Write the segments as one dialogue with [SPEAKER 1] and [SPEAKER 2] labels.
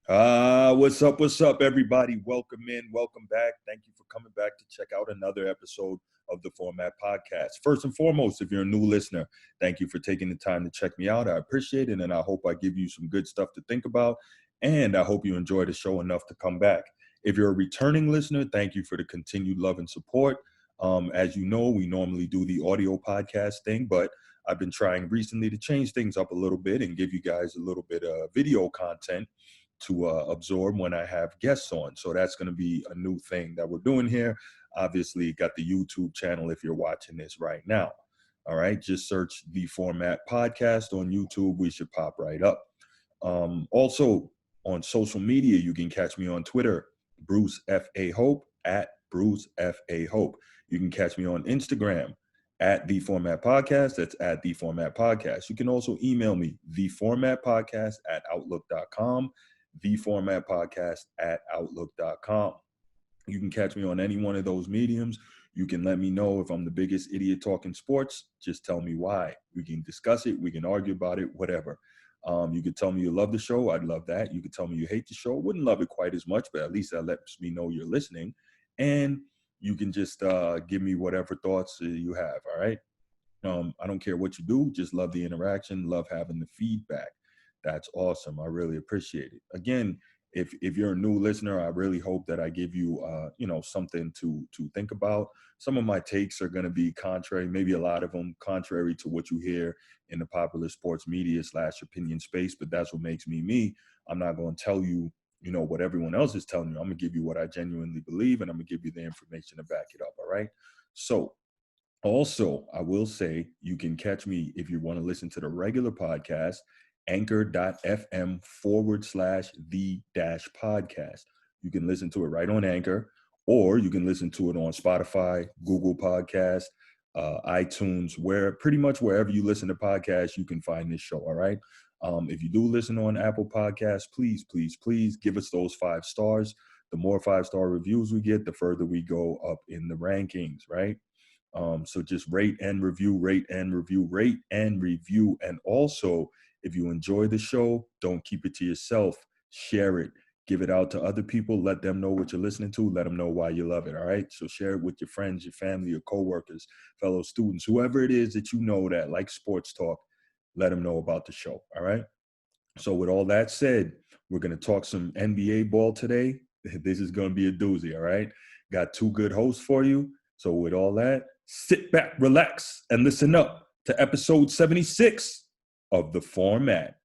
[SPEAKER 1] What's up, everybody? Welcome in, welcome back. Thank you for coming back to check out another episode of the Format Podcast. First and foremost, if you're a new listener, thank you for taking the time to check me out. I appreciate it, and I hope I give you some good stuff to think about, and I hope you enjoy the show enough to come back. If you're a returning listener, thank you for the continued love and support. As you know, we normally do the audio podcast thing, but I've been trying recently to change things up a little bit and give you guys a little bit of video content to absorb when I have guests on. So that's going to be a new thing that we're doing here. Obviously, got the YouTube channel if you're watching this right now. All right, just search the Format Podcast on YouTube. We should pop right up. Also, on social media, you can catch me on Twitter, Bruce F.A. Hope, at Bruce F.A. Hope. You can catch me on Instagram, at The Format Podcast. That's at The Format Podcast. You can also email me, theformatpodcast@outlook.com. theformatpodcast@outlook.com. You can catch me on any one of those mediums. You can let me know if I'm the biggest idiot talking sports. Just tell me why. We can discuss it. We can argue about it, whatever. You could tell me you love the show. I'd love that. You could tell me you hate the show. Wouldn't love it quite as much, but at least that lets me know you're listening. And you can just give me whatever thoughts you have, all right? I don't care what you do. Just love the interaction, love having the feedback. That's awesome. I really appreciate it. Again, if you're a new listener, I really hope that I give you, something to think about. Some of my takes are going to be contrary, maybe a lot of them contrary to what you hear in the popular sports media / opinion space, but that's what makes me me. I'm not going to tell you, what everyone else is telling you. I'm going to give you what I genuinely believe, and I'm going to give you the information to back it up, all right? So, also, I will say you can catch me if you want to listen to the regular podcast, anchor.fm/the-podcast. You can listen to it right on Anchor, or you can listen to it on Spotify, Google Podcast, iTunes, pretty much wherever you listen to podcasts, you can find this show, all right? If you do listen on Apple Podcasts, please, please, please give us those 5 stars. The more 5-star reviews we get, the further we go up in the rankings, right? So just rate and review, rate and review, rate and review. And also, if you enjoy the show, don't keep it to yourself. Share it. Give it out to other people. Let them know what you're listening to. Let them know why you love it, all right? So share it with your friends, your family, your coworkers, fellow students, whoever it is that you know that likes sports talk. Let them know about the show, all right? So with all that said, we're going to talk some NBA ball today. This is going to be a doozy, all right? Got 2 good hosts for you. So with all that, sit back, relax, and listen up to episode 76 of The Format.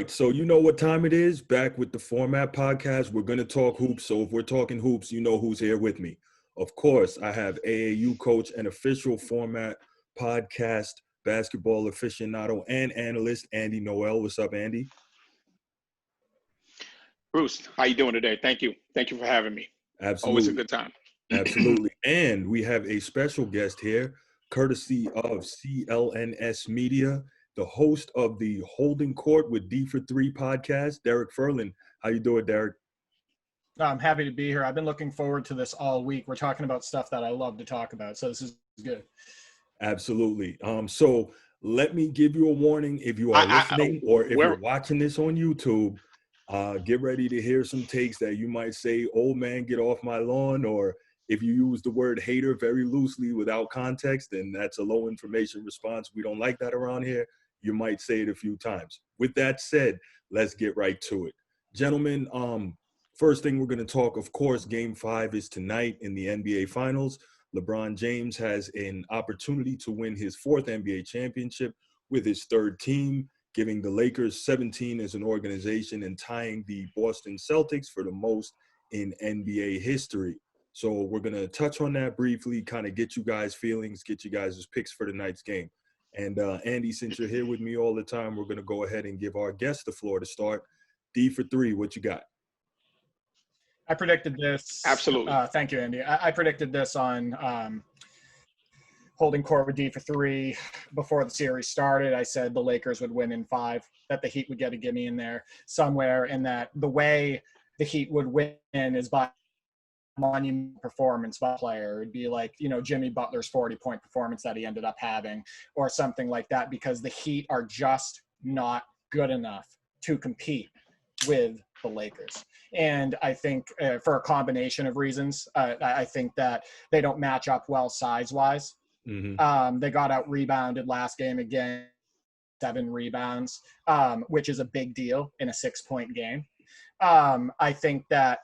[SPEAKER 1] So you know what time it is. Back with the Format Podcast. We're going to talk hoops. So if we're talking hoops, you know who's here with me. Of course, I have AAU coach and official Format Podcast basketball aficionado and analyst, Andy Noel. What's up, Andy?
[SPEAKER 2] Bruce, how you doing today? Thank you. Thank you for having me.
[SPEAKER 1] Absolutely.
[SPEAKER 2] Always a good time.
[SPEAKER 1] Absolutely. And we have a special guest here, courtesy of CLNS Media, the host of the Holding Court with Dee4Three podcast, Derek Ferland. How you doing, Derek?
[SPEAKER 3] I'm happy to be here. I've been looking forward to this all week. We're talking about stuff that I love to talk about, so this is good.
[SPEAKER 1] Absolutely. So let me give you a warning. If you are listening or if you're watching this on YouTube, get ready to hear some takes that you might say, "Old man, get off my lawn," or If you use the word hater very loosely without context, then that's a low information response. We don't like that around here. You might say it a few times. With that said, let's get right to it. Gentlemen, first thing we're going to talk, of course, Game 5 is tonight in the NBA Finals. LeBron James has an opportunity to win his 4th NBA championship with his 3rd team, giving the Lakers 17 as an organization and tying the Boston Celtics for the most in NBA history. So we're going to touch on that briefly, kind of get you guys' feelings, get you guys' picks for tonight's game. And Andy, since you're here with me all the time, we're going to go ahead and give our guest the floor to start. Dee4Three, what you got?
[SPEAKER 3] I predicted this.
[SPEAKER 2] Absolutely.
[SPEAKER 3] Thank you, Andy. I predicted this on holding court with Dee4Three before the series started. I said the Lakers would win in 5, that the Heat would get a gimme in there somewhere, and that the way the Heat would win is by monumental performance by a player. It'd be like, Jimmy Butler's 40-point performance that he ended up having or something like that, because the Heat are just not good enough to compete with the Lakers. And I think for a combination of reasons, I think that they don't match up well size-wise. Mm-hmm. They got out-rebounded last game again, 7 rebounds, which is a big deal in a 6-point game. I think that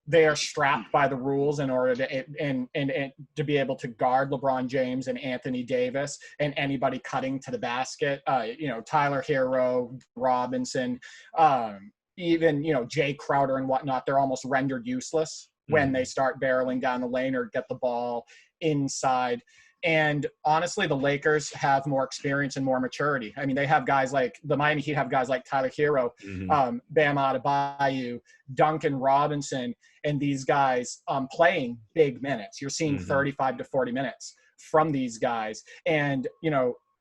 [SPEAKER 3] they are strapped by the rules in order to be able to guard LeBron James and Anthony Davis and anybody cutting to the basket. Tyler Hero, Robinson, even Jay Crowder and whatnot. They're almost rendered useless when they start barreling down the lane or get the ball inside. And honestly, the Lakers have more experience and more maturity. I mean, they have guys like the Miami Heat have guys like Tyler Hero, Bam Adebayo, Duncan Robinson, and these guys playing big minutes. You're seeing 35 to 40 minutes from these guys. And,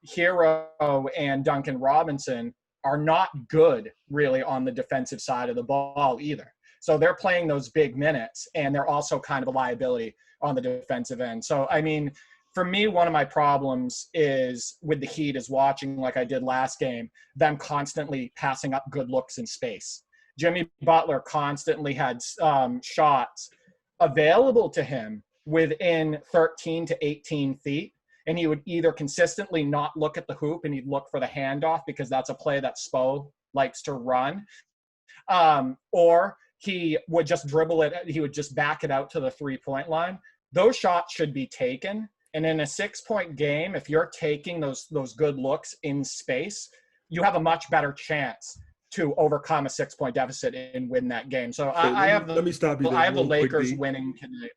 [SPEAKER 3] Hero and Duncan Robinson are not good really on the defensive side of the ball either. So they're playing those big minutes, and they're also kind of a liability on the defensive end. So, I mean, for me, one of my problems is with the Heat is watching, like I did last game, them constantly passing up good looks in space. Jimmy Butler constantly had shots available to him within 13 to 18 feet, and he would either consistently not look at the hoop and he'd look for the handoff because that's a play that Spo likes to run, or he would just dribble it. He would just back it out to the 3-point line. Those shots should be taken. And in a 6-point game, if you're taking those good looks in space, you have a much better chance to overcome a 6-point deficit and win that game. So let me stop you there. I have the Lakers winning tonight.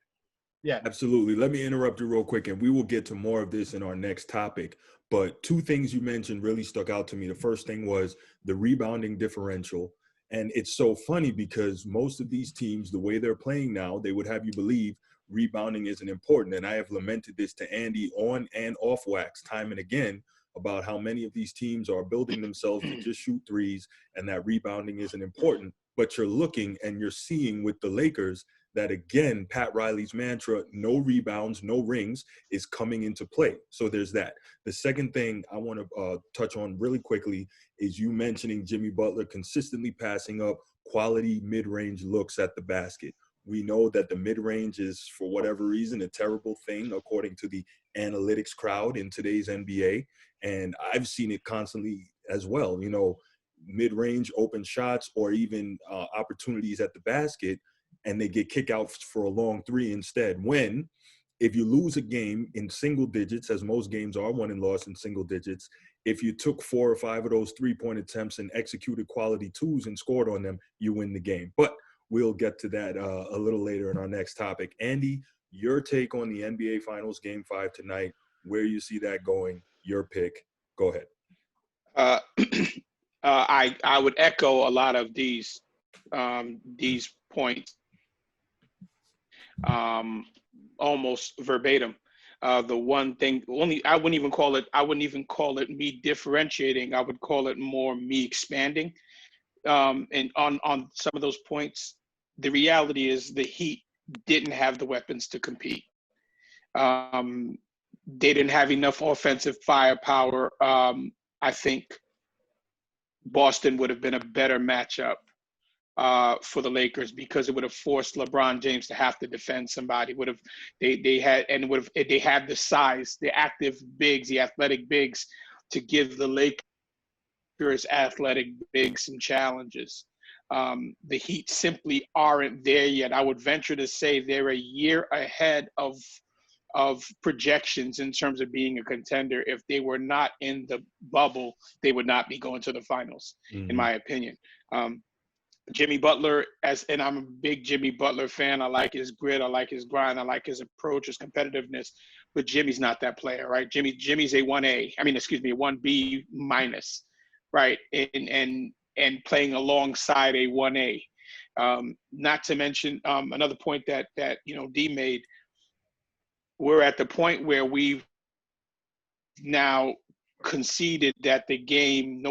[SPEAKER 3] Yeah,
[SPEAKER 1] absolutely. Let me interrupt you real quick, and we will get to more of this in our next topic. But 2 things you mentioned really stuck out to me. The first thing was the rebounding differential. And it's so funny because most of these teams, the way they're playing now, they would have you believe rebounding isn't important. And I have lamented this to Andy on and off wax time and again about how many of these teams are building themselves to just shoot threes and that rebounding isn't important. But you're looking and you're seeing with the Lakers that, again, Pat Riley's mantra, no rebounds, no rings, is coming into play. So there's that. The second thing I want to touch on really quickly is you mentioning Jimmy Butler consistently passing up quality mid-range looks at the basket. We know that the mid-range is, for whatever reason, a terrible thing, according to the analytics crowd in today's NBA. And I've seen it constantly as well, mid-range open shots or even opportunities at the basket, and they get kickouts for a long 3 instead. When, if you lose a game in single digits, as most games are won and lost in single digits, if you took 4 or 5 of those 3-point attempts and executed quality 2s and scored on them, you win the game. But we'll get to that a little later in our next topic. Andy, your take on the NBA Finals Game 5 tonight, where you see that going, your pick. Go ahead.
[SPEAKER 2] I would echo a lot of these points almost verbatim. The one thing, I wouldn't even call it me differentiating. I would call it more me expanding. And on some of those points, the reality is the Heat didn't have the weapons to compete. They didn't have enough offensive firepower. I think Boston would have been a better matchup for the Lakers, because it would have forced LeBron James to have to defend somebody. They had the size, the active bigs, the athletic bigs to give the Lakers athletic bigs some challenges. The Heat simply aren't there yet. I would venture to say they're a year ahead of projections in terms of being a contender. If they were not in the bubble, they would not be going to the finals, in my opinion. Jimmy Butler, and I'm a big Jimmy Butler fan. I like his grit. I like his grind. I like his approach, his competitiveness. But Jimmy's not that player, right? Jimmy's a 1A. A 1B minus, right? And playing alongside a 1A. Not to mention another point that D made. We're at the point where we've now conceded that the game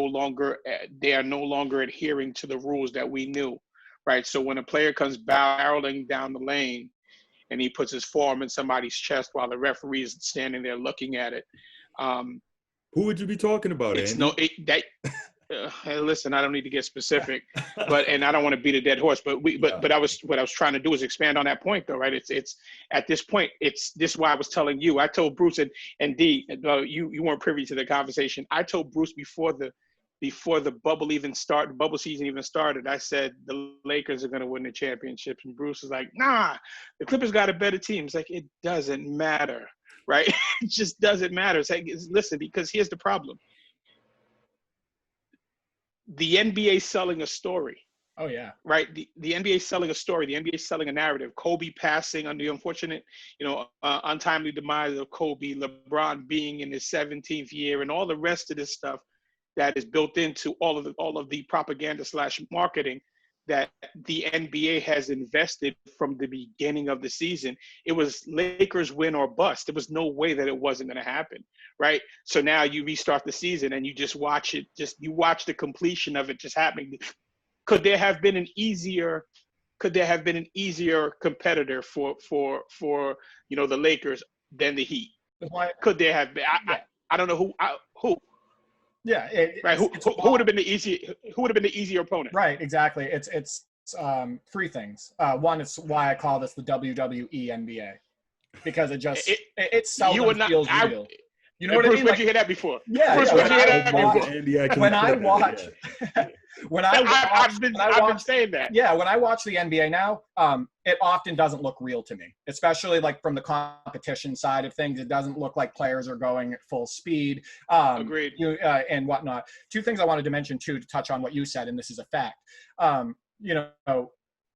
[SPEAKER 2] they are no longer adhering to the rules that we knew, right? So when a player comes barreling down the lane and he puts his forearm in somebody's chest while the referee is standing there looking at it,
[SPEAKER 1] who would you be talking about, Andy?
[SPEAKER 2] Listen, I don't need to get specific, and I don't want to beat a dead horse, but what I was trying to do is expand on that point, though, right? It's at this point, this is why I was telling you. I told Bruce and D, you weren't privy to the conversation. I told Bruce before the bubble season even started. I said the Lakers are going to win the championship, and Bruce was like, "Nah, the Clippers got a better team." It's like, it doesn't matter, right? It just doesn't matter. It's like, listen, because here's the problem. The NBA selling a story.
[SPEAKER 3] Oh, yeah.
[SPEAKER 2] Right? The NBA selling a story. The NBA selling a narrative. Kobe passing on the unfortunate, untimely demise of Kobe, LeBron being in his 17th year, and all the rest of this stuff that is built into all of the propaganda / marketing that the NBA has invested from the beginning of the season. It was Lakers win or bust. There was no way that it wasn't going to happen, right? So now you restart the season and you just watch it. You watch the completion of it just happening. Could there have been an easier competitor for the Lakers than the Heat? Could there have been? I don't know who.
[SPEAKER 3] Yeah,
[SPEAKER 2] right. Who would have been the easier opponent?
[SPEAKER 3] Right, exactly. It's three things. One is why I call this the WWE NBA, because it seldom feels real. You know what I mean?
[SPEAKER 2] Where'd you hear that before?
[SPEAKER 3] Yeah,
[SPEAKER 2] Bruce,
[SPEAKER 3] yeah.
[SPEAKER 2] I've been saying that.
[SPEAKER 3] Yeah, when I watch the NBA now, it often doesn't look real to me, especially like from the competition side of things. It doesn't look like players are going at full speed.
[SPEAKER 2] Agreed.
[SPEAKER 3] And whatnot. Two things I wanted to mention too, to touch on what you said, and this is a fact.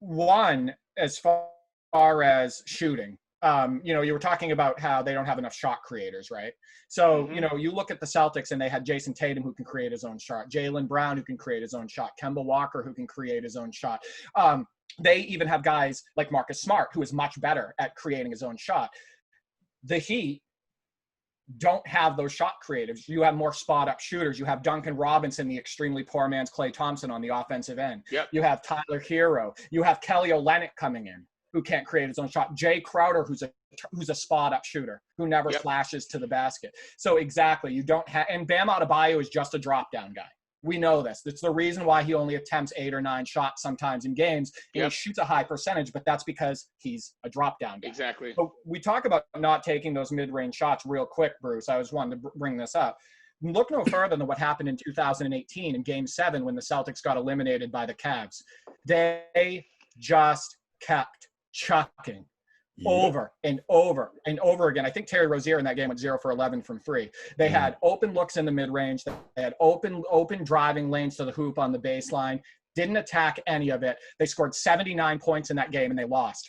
[SPEAKER 3] One, as far as shooting. You were talking about how they don't have enough shot creators, right? So, you look at the Celtics and they had Jason Tatum who can create his own shot, Jaylen Brown who can create his own shot, Kemba Walker who can create his own shot. They even have guys like Marcus Smart who is much better at creating his own shot. The Heat don't have those shot creatives. You have more spot-up shooters. You have Duncan Robinson, the extremely poor man's Klay Thompson on the offensive end.
[SPEAKER 2] Yep.
[SPEAKER 3] You have Tyler Hero. You have Kelly Olynyk coming in, who can't create his own shot. Jay Crowder, who's a spot-up shooter, who never flashes to the basket. So exactly, you don't have – and Bam Adebayo is just a drop-down guy. We know this. That's the reason why he only attempts 8 or 9 shots sometimes in games. And he shoots a high percentage, but that's because he's a drop-down guy.
[SPEAKER 2] Exactly.
[SPEAKER 3] So we talk about not taking those mid-range shots real quick, Bruce. I was wanting to bring this up. Look no further than what happened in 2018 in Game 7 when the Celtics got eliminated by the Cavs. They just kept chucking over and over and over again. I think Terry Rozier in that game went 0 for 11 from 3. They had open looks in the mid-range. They had open driving lanes to the hoop on the baseline. Didn't attack any of it. They scored 79 points in that game and they lost.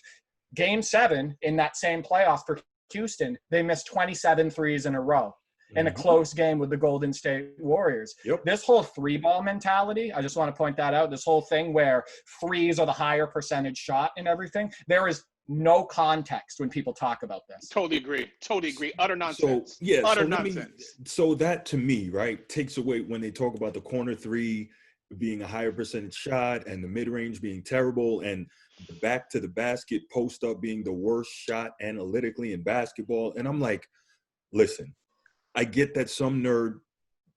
[SPEAKER 3] Game 7 in that same playoff for Houston, they missed 27 threes in a row in a close game with the Golden State Warriors. This whole 3-ball mentality, I just want to point that out, this whole thing where threes are the higher percentage shot and everything, there is no context when people talk about this.
[SPEAKER 2] Totally agree. Utter nonsense.
[SPEAKER 1] So that to me, right, takes away when they talk about the corner 3 being a higher percentage shot and the mid-range being terrible and the back to the basket post up being the worst shot analytically in basketball. And I'm like, listen, I get that some nerd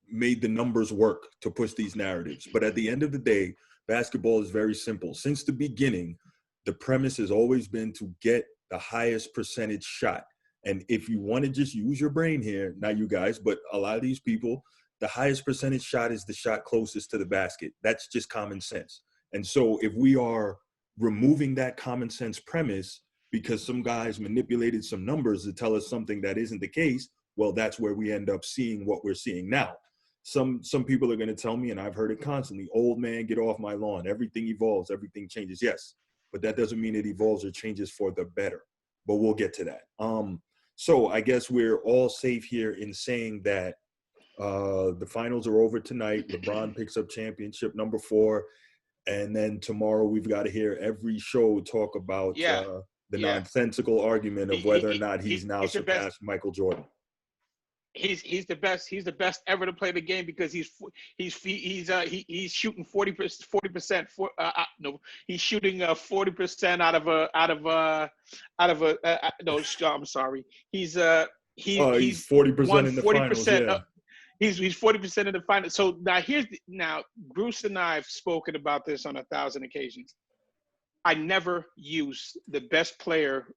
[SPEAKER 1] made the numbers work to push these narratives, but at the end of the day, basketball is very simple. Since the beginning, the premise has always been to get the highest percentage shot. And if you want to just use your brain here, not you guys, but a lot of these people, the highest percentage shot is the shot closest to the basket. That's just common sense. And so if we are removing that common sense premise because some guys manipulated some numbers to tell us something that isn't the case, well, that's where we end up seeing what we're seeing now. Some people are going to tell me, and I've heard it constantly, old man, get off my lawn. Everything evolves, everything changes. Yes, but that doesn't mean it evolves or changes for the better. But we'll get to that. So I guess we're all safe here in saying that the finals are over tonight. LeBron picks up championship number 4. And then tomorrow we've got to hear every show talk about the nonsensical argument of whether or not he's now surpassed Michael Jordan.
[SPEAKER 2] He's the best. He's the best ever to play the game because he's shooting 40%. No, he's shooting 40% out of a. No, I'm sorry. He's 40%
[SPEAKER 1] in the finals. Yeah.
[SPEAKER 2] He's 40% in the finals. So now Bruce and I have spoken about this on 1,000 occasions. I never use the best player.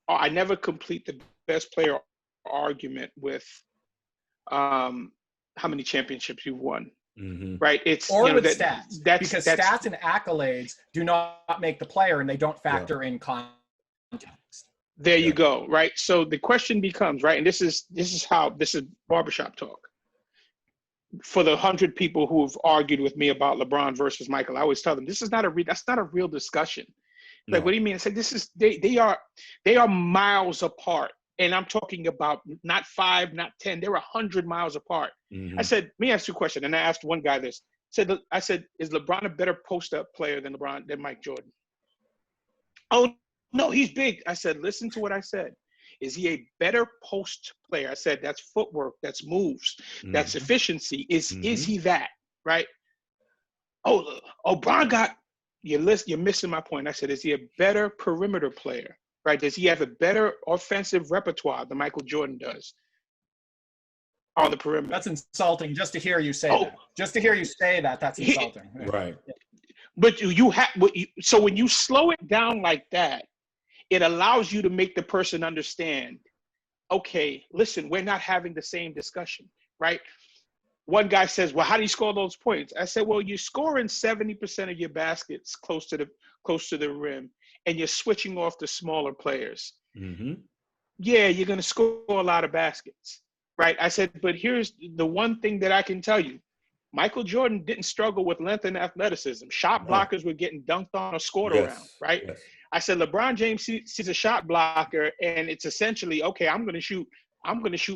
[SPEAKER 2] Or I never complete the best player argument with how many championships you've won.
[SPEAKER 1] Mm-hmm.
[SPEAKER 2] Right? It's
[SPEAKER 3] or with stats. Because stats and accolades do not make the player and they don't factor in context.
[SPEAKER 2] There you go. Right. So the question becomes, right, and this is barbershop talk. For the 100 people who have argued with me about LeBron versus Michael, I always tell them that's not a real discussion. Like, what do you mean? I said, they are miles apart. And I'm talking about not 5, not 10. They're 100 miles apart.
[SPEAKER 1] Mm-hmm.
[SPEAKER 2] I said, let me ask you a question. And I asked one guy this. I said, is LeBron a better post-up player than Mike Jordan? Oh, no, he's big. I said, listen to what I said. Is he a better post player? I said, that's footwork, that's moves, that's efficiency. Is he that, right? Bron you're missing my point. I said, is he a better perimeter player, right? Does he have a better offensive repertoire than Michael Jordan does on the perimeter?
[SPEAKER 3] That's insulting just to hear you say that. Just to hear you say that, that's insulting.
[SPEAKER 1] Right.
[SPEAKER 2] But so when you slow it down like that, it allows you to make the person understand, okay, listen, we're not having the same discussion, right? One guy says, well, how do you score those points? I said, well, you're scoring 70% of your baskets close to the rim, and you're switching off the smaller players.
[SPEAKER 1] Mm-hmm.
[SPEAKER 2] Yeah, you're going to score a lot of baskets, right? I said, but here's the one thing that I can tell you. Michael Jordan didn't struggle with length and athleticism. Shot blockers were getting dunked on or scored around, right? Yes. I said, LeBron James sees a shot blocker, and it's essentially, okay, I'm going to shoot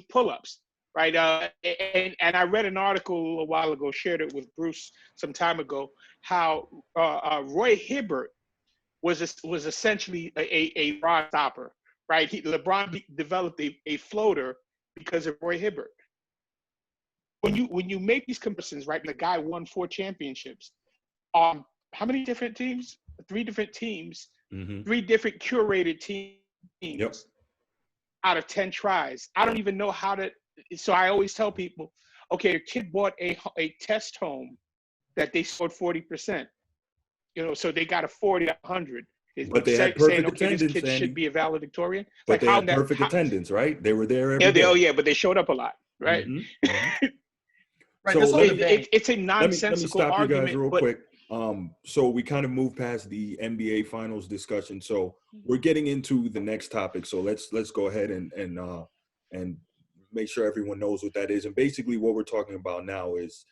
[SPEAKER 2] pull-ups, right? And I read an article a while ago, shared it with Bruce some time ago, how Roy Hibbert was essentially a rod stopper, right? LeBron developed a floater because of Roy Hibbert. When you make these comparisons, right? The guy won 4 championships. How many different teams? 3 different teams.
[SPEAKER 1] Mm-hmm.
[SPEAKER 2] 3 different curated teams out of 10 tries. I don't even know how to. So I always tell people, okay, a kid bought a test home that they scored 40%. So they got a 40 to 100.
[SPEAKER 1] But they had perfect attendance.
[SPEAKER 2] This kid should be a valedictorian.
[SPEAKER 1] But they had perfect attendance, right? They were there every day.
[SPEAKER 2] But they showed up a lot, right?
[SPEAKER 1] Mm-hmm. Mm-hmm.
[SPEAKER 3] Right.
[SPEAKER 1] So
[SPEAKER 2] it's a nonsensical
[SPEAKER 1] let me stop
[SPEAKER 2] argument.
[SPEAKER 1] you guys real quick. So we kind of moved past the NBA finals discussion. So we're getting into the next topic. So let's go ahead and make sure everyone knows what that is. And basically what we're talking about now is,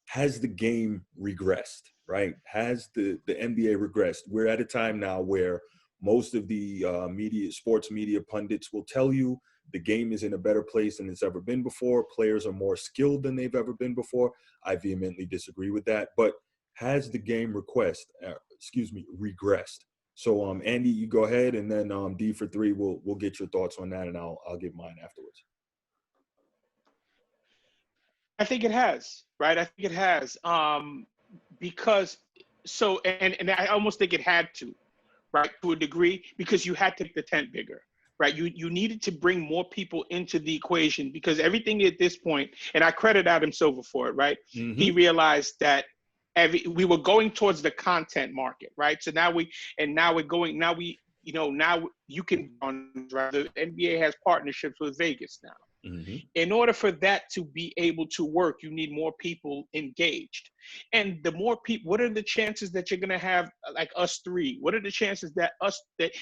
[SPEAKER 1] has the game regressed, right? Has the NBA regressed? We're at a time now where most of the sports media pundits will tell you the game is in a better place than it's ever been before. Players are more skilled than they've ever been before. I vehemently disagree with that. But has the game regressed? So, Andy, you go ahead, and then Dee4Three we'll get your thoughts on that, and I'll give mine afterwards.
[SPEAKER 2] I think it has, right? I think it has, because and I almost think it had to, right, to a degree, because you had to make the tent bigger. Right, you needed to bring more people into the equation, because everything at this point, and I credit Adam Silver for it, right? Mm-hmm. He realized that we were going towards the content market, right? So now you can, right? The NBA has partnerships with Vegas now.
[SPEAKER 1] Mm-hmm.
[SPEAKER 2] In order for that to be able to work, you need more people engaged. And the more people, what are the chances that you're going to have like us three? What are the chances that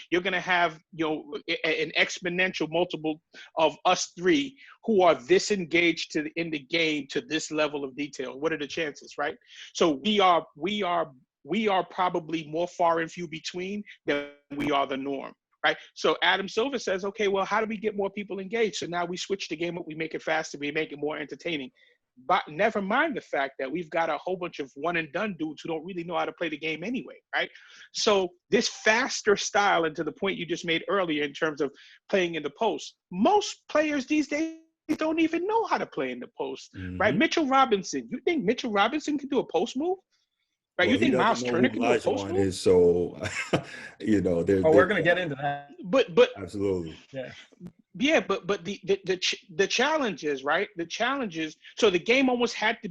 [SPEAKER 2] you're going to have, an exponential multiple of us three who are this engaged in the game to this level of detail? What are the chances, right? So we are probably more far and few between than we are the norm. Right. So Adam Silver says, okay, well, how do we get more people engaged? So now we switch the game up, we make it faster, we make it more entertaining. But never mind the fact that we've got a whole bunch of one and done dudes who don't really know how to play the game anyway. Right. So this faster style, and to the point you just made earlier in terms of playing in the post, most players these days don't even know how to play in the post.
[SPEAKER 1] Mm-hmm.
[SPEAKER 2] Right. Mitchell Robinson. You think Mitchell Robinson can do a post move? Right,
[SPEAKER 1] well,
[SPEAKER 2] you think Miles Turner can do a post move?
[SPEAKER 1] Is, so
[SPEAKER 3] we're going to get into that.
[SPEAKER 2] But
[SPEAKER 1] absolutely,
[SPEAKER 2] yeah. But the challenge is, right. The challenge is, so the game almost had to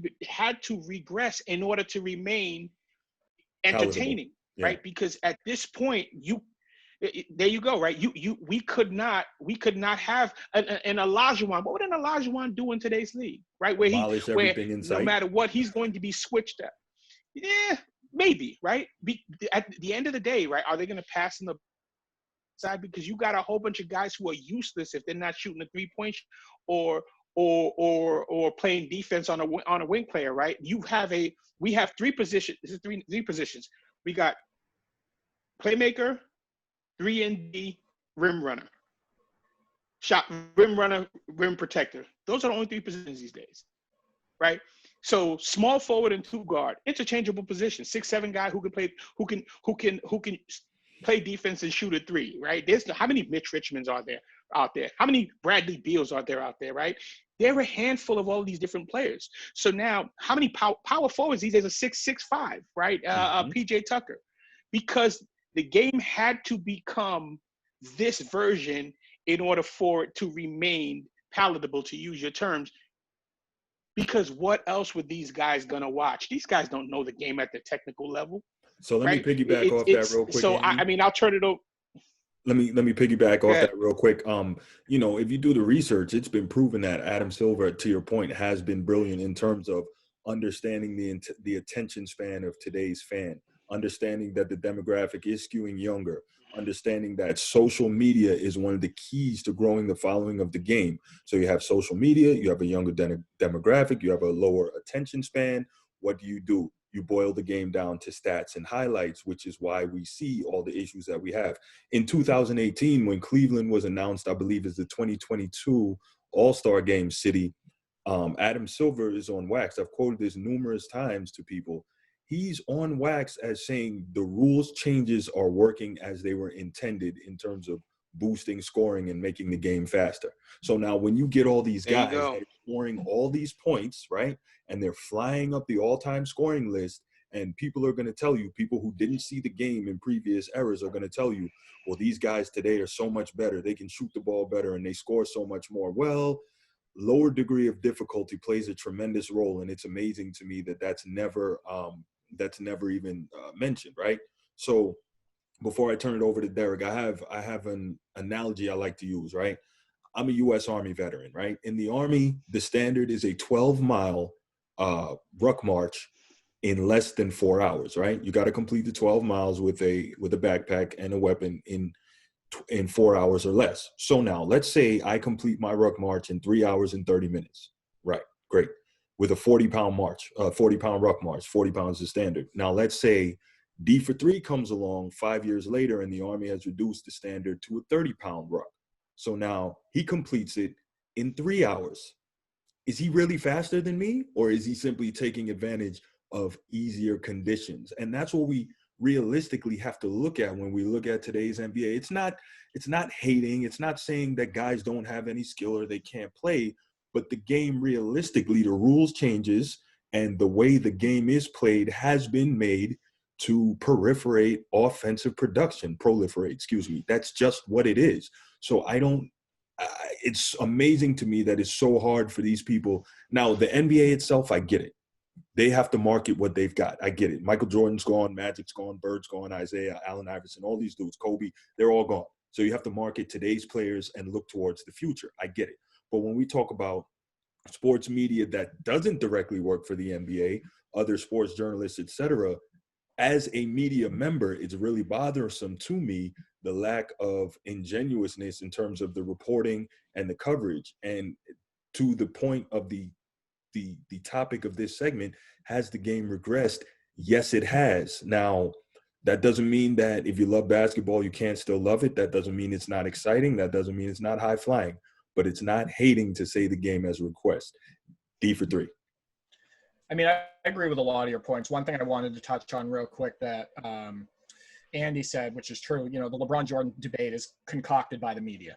[SPEAKER 2] regress in order to remain entertaining, right? Because at this point, there you go, right? We could not have an Olajuwon. What would an Olajuwon do in today's league, right? Where no matter what, he's going to be switched at. Yeah, maybe, right? At the end of the day, right, are they going to pass in the side? Because you got a whole bunch of guys who are useless if they're not shooting a 3-point or playing defense on a wing player, right? We have three positions. This is three positions. We got playmaker, 3-and-D, rim runner, rim runner, rim protector. Those are the only three positions these days, right? So small forward and 2 guard, interchangeable positions. 6'7" guy who can play defense and shoot a 3, right? How many Mitch Richmonds are there out there? How many Bradley Beals are there out there, right? There are a handful of all these different players. So now, how many power forwards these days are 6'5", right? PJ Tucker, because the game had to become this version in order for it to remain palatable, to use your terms. Because what else were these guys going to watch? These guys don't know the game at the technical level.
[SPEAKER 1] So let me piggyback off that real quick.
[SPEAKER 2] So, I'll turn it over.
[SPEAKER 1] Let me piggyback off that real quick. If you do the research, it's been proven that Adam Silver, to your point, has been brilliant in terms of understanding the attention span of today's fan, understanding that the demographic is skewing younger, understanding that social media is one of the keys to growing the following of the game. So you have social media, you have a younger demographic, you have a lower attention span. What do? You boil the game down to stats and highlights, which is why we see all the issues that we have. In 2018, when Cleveland was announced, I believe is the 2022 All-Star Game city, Adam Silver is on wax. I've quoted this numerous times to people. He's on wax as saying the rules changes are working as they were intended in terms of boosting scoring and making the game faster. So now when you get all these guys that are scoring all these points, right, and they're flying up the all-time scoring list, and people are going to tell you, people who didn't see the game in previous eras are going to tell you, well, these guys today are so much better. They can shoot the ball better and they score so much more. Well, lower degree of difficulty plays a tremendous role, and it's amazing to me that that's never even mentioned, right? So before I turn it over to Derek, I have an analogy I like to use, right? I'm a U.S. Army veteran, right? In the Army, the standard is a 12-mile ruck march in less than 4 hours, right? You got to complete the 12 miles with a backpack and a weapon in 4 hours or less. So now let's say I complete my ruck march in 3 hours and 30 minutes. Right, great. With a 40-pound march, 40-pound ruck march, 40 pounds is standard. Now let's say Dee4Three comes along 5 years later and the Army has reduced the standard to a 30-pound ruck. So now he completes it in 3 hours. Is he really faster than me, or is he simply taking advantage of easier conditions? And that's what we realistically have to look at when we look at today's NBA. It's not hating. It's not saying that guys don't have any skill or they can't play, but the game realistically, the rules changes and the way the game is played has been made to proliferate. That's just what it is. So it's amazing to me that it's so hard for these people. Now, the NBA itself, I get it. they have to market what they've got. I get it. Michael Jordan's gone, Magic's gone, Bird's gone, Isaiah, Allen Iverson, all these dudes, Kobe, they're all gone. So you have to market today's players and look towards the future. I get it. But when we talk about sports media that doesn't directly work for the NBA, other sports journalists, etc., as a media member, it's really bothersome to me, the lack of ingenuousness in terms of the reporting and the coverage. And to the point of the topic of this segment, has the game regressed? Yes, it has. Now, that doesn't mean that if you love basketball, you can't still love it. That doesn't mean it's not exciting. That doesn't mean it's not high flying. But it's not hating to say the game has regressed. Dee4Three.
[SPEAKER 3] I mean, I agree with a lot of your points. One thing I wanted to touch on real quick that Andy said, which is true, the LeBron Jordan debate is concocted by the media.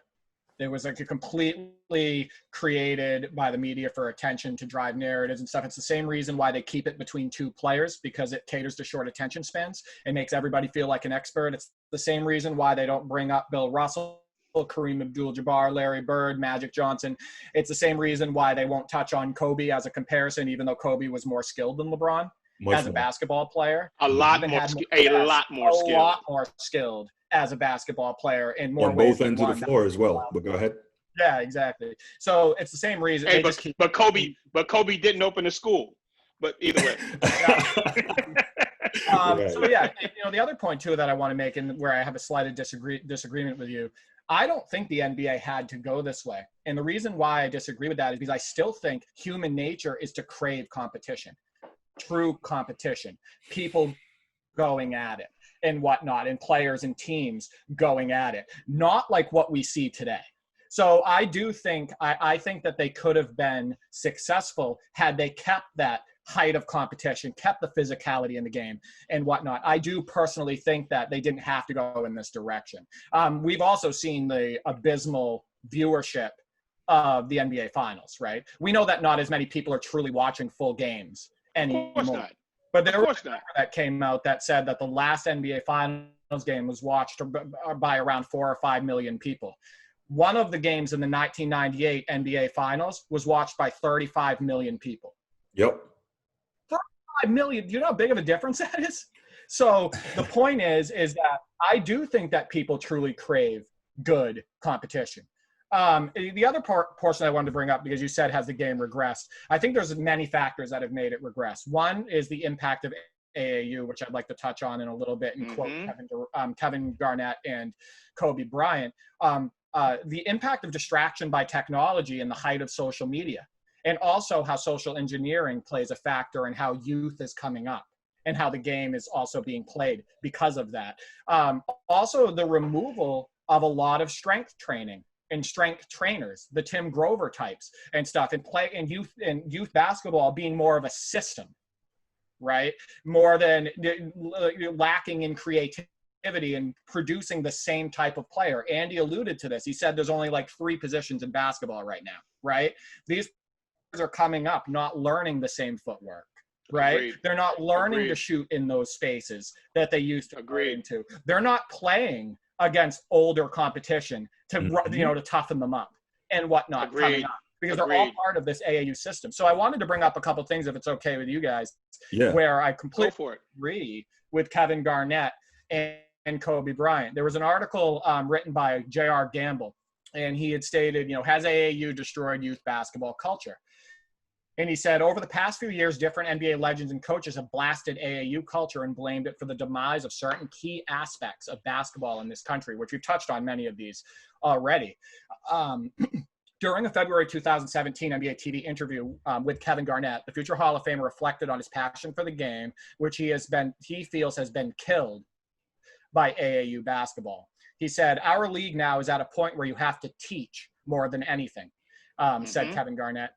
[SPEAKER 3] It was like a completely created by the media for attention to drive narratives and stuff. It's the same reason why they keep it between two players, because it caters to short attention spans. It makes everybody feel like an expert. It's the same reason why they don't bring up Bill Russell, Kareem Abdul-Jabbar, Larry Bird, Magic Johnson. It's the same reason why they won't touch on Kobe as a comparison, even though Kobe was more skilled than LeBron as a basketball player.
[SPEAKER 2] A lot more
[SPEAKER 3] skilled as a basketball in more
[SPEAKER 1] on
[SPEAKER 3] ways
[SPEAKER 1] both ends of the floor as well. But go ahead.
[SPEAKER 3] Yeah, exactly. So it's the same reason.
[SPEAKER 2] Hey, but Kobe didn't open a school. But either way.
[SPEAKER 1] Right.
[SPEAKER 3] So yeah, the other point too that I want to make, and where I have a slight disagreement with you, I don't think the NBA had to go this way. And the reason why I disagree with that is because I still think human nature is to crave competition, true competition, people going at it and whatnot, and players and teams going at it, not like what we see today. So I do think, I think that they could have been successful had they kept that height of competition, kept the physicality in the game and whatnot. I do personally think that they didn't have to go in this direction. We've also seen the abysmal viewership of the NBA Finals, right? We know that not as many people are truly watching full games anymore.
[SPEAKER 2] Of course not.
[SPEAKER 3] But there was a paper that came out that said that the last NBA Finals game was watched by around 4 or 5 million people. One of the games in the 1998 NBA Finals was watched by 35 million people.
[SPEAKER 1] Yep.
[SPEAKER 3] 35 million. Do you know how big of a difference that is? So the point is that I do think that people truly crave good competition. The other portion I wanted to bring up, because you said, has the game regressed? I think there's many factors that have made it regress. One is the impact of AAU, which I'd like to touch on in a little bit and quote Kevin Garnett and Kobe Bryant. The impact of distraction by technology and the height of social media, and also how social engineering plays a factor in how youth is coming up and how the game is also being played because of that. Also, the removal of a lot of strength training and strength trainers, the Tim Grover types and stuff, and youth basketball being more of a system, right? More than lacking in creativity and producing the same type of player. Andy alluded to this. He said there's only like 3 positions in basketball right now, right? These players are coming up not learning the same footwork, right?
[SPEAKER 2] Agreed.
[SPEAKER 3] They're not learning to shoot in those spaces that they used to play into. They're not playing against older competition to to toughen them up and whatnot coming up, because they're all part of this AAU system. So I wanted to bring up a couple things, if it's okay with you guys, where I completely agree with Kevin Garnett and Kobe Bryant. There was an article written by J.R. Gamble, and he had stated, has AAU destroyed youth basketball culture? And he said, over the past few years, different NBA legends and coaches have blasted AAU culture and blamed it for the demise of certain key aspects of basketball in this country, which we've touched on many of these already. During a February 2017 NBA TV interview with Kevin Garnett, the future Hall of Famer reflected on his passion for the game, which he feels has been killed by AAU basketball. He said, our league now is at a point where you have to teach more than anything, said Kevin Garnett.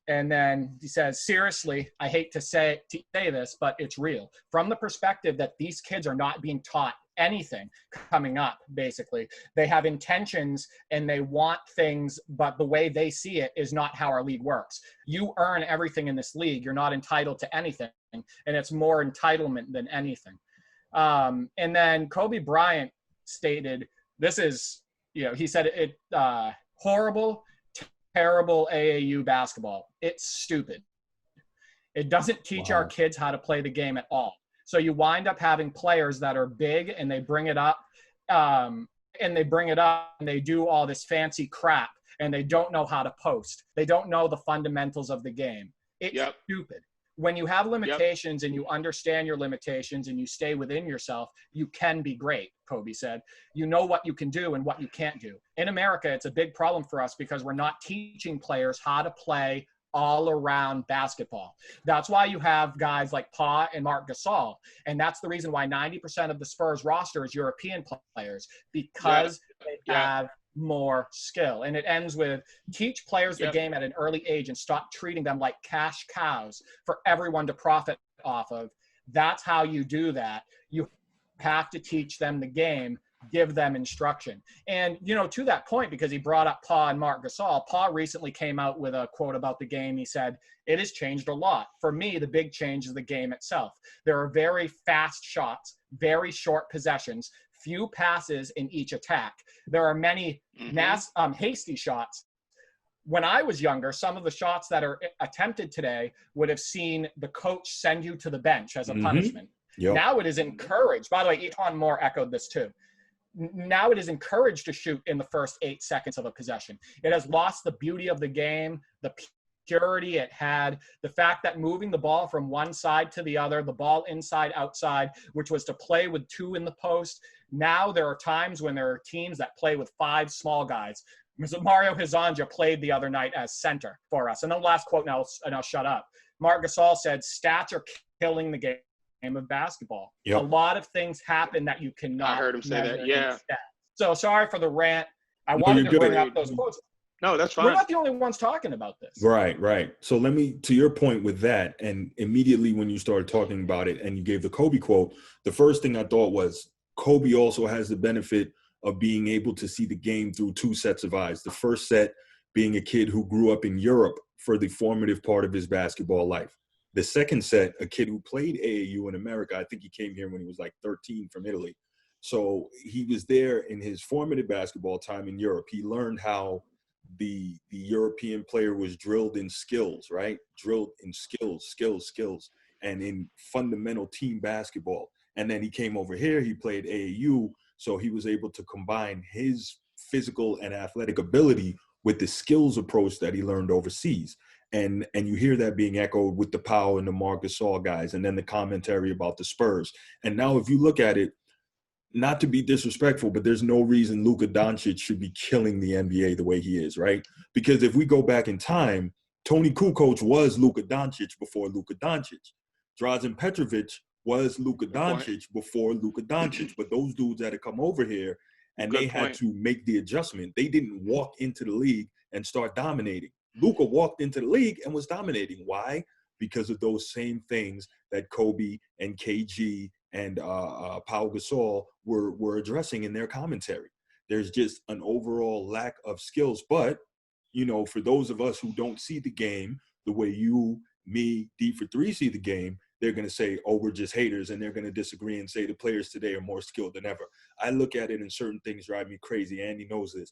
[SPEAKER 3] And then he says, seriously, I hate to say this, but it's real. From the perspective that these kids are not being taught anything coming up, basically. They have intentions and they want things, but the way they see it is not how our league works. You earn everything in this league. You're not entitled to anything. And it's more entitlement than anything. And then Kobe Bryant stated, this is, he said it, horrible, terrible AAU basketball. It's stupid. It doesn't teach our kids how to play the game at all. So you wind up having players that are big and they bring it up and they do all this fancy crap and they don't know how to post. They don't know the fundamentals of the game. It's stupid. When you have limitations and you understand your limitations and you stay within yourself, you can be great, Kobe said. You know what you can do and what you can't do. In America, it's a big problem for us because we're not teaching players how to play all around basketball. That's why you have guys like Pa and Marc Gasol. And that's the reason why 90% of the Spurs roster is European players, because they have more skill. And it ends with teach players the game at an early age and stop treating them like cash cows for everyone to profit off of. That's how you do that. You have to teach them the game, give them instruction. And, you know, to that point, because he brought up Pa and Marc Gasol, Pa recently came out with a quote about the game. He said, it has changed a lot. For me, the big change is the game itself. There are very fast shots, very short possessions, few passes in each attack. There are many hasty shots. When I was younger, some of the shots that are attempted today would have seen the coach send you to the bench as a punishment. Now it is encouraged. By the way, Eton Moore echoed this too. Now it is encouraged to shoot in the first 8 seconds of a possession. It has lost the beauty of the game, the purity it had, the fact that moving the ball from one side to the other, the ball inside, outside, which was to play with 2 in the post. Now there are times when there are teams that play with 5 small guys. Mario Hezonja played the other night as center for us. And the last quote, and I'll shut up. Marc Gasol said, stats are killing the game of basketball. A lot of things happen that you cannot.
[SPEAKER 2] I heard him say that.
[SPEAKER 3] So sorry for the rant. I wanted to bring up those quotes.
[SPEAKER 2] No, that's fine.
[SPEAKER 3] We're not the only ones talking about this.
[SPEAKER 1] Right. So let me, to your point with that, and immediately when you started talking about it and you gave the Kobe quote, the first thing I thought was Kobe also has the benefit of being able to see the game through 2 sets of eyes. The first set being a kid who grew up in Europe for the formative part of his basketball life. The second set, a kid who played AAU in America. I think he came here when he was like 13 from Italy. So he was there in his formative basketball time in Europe. He learned how the European player was drilled in skills, right? Drilled in skills, and in fundamental team basketball. And then he came over here, he played AAU, so he was able to combine his physical and athletic ability with the skills approach that he learned overseas. And you hear that being echoed with the Powell and the Marc Gasol guys, and then the commentary about the Spurs. And now if you look at it, not to be disrespectful, but there's no reason Luka Doncic should be killing the NBA the way he is, right? Because if we go back in time, Tony Kukoc was Luka Doncic before Luka Doncic. Drazen Petrovic was Luka Doncic before Luka Doncic. But those dudes had to come over here and they had to make the adjustment. They didn't walk into the league and start dominating. Luka walked into the league and was dominating. Why? Because of those same things that Kobe and KG and Pau Gasol were addressing in their commentary. There's just an overall lack of skills. But, you know, for those of us who don't see the game the way you, me, Dee4Three see the game, they're going to say, oh, we're just haters, and they're going to disagree and say the players today are more skilled than ever. I look at it and certain things drive me crazy. Andy knows this.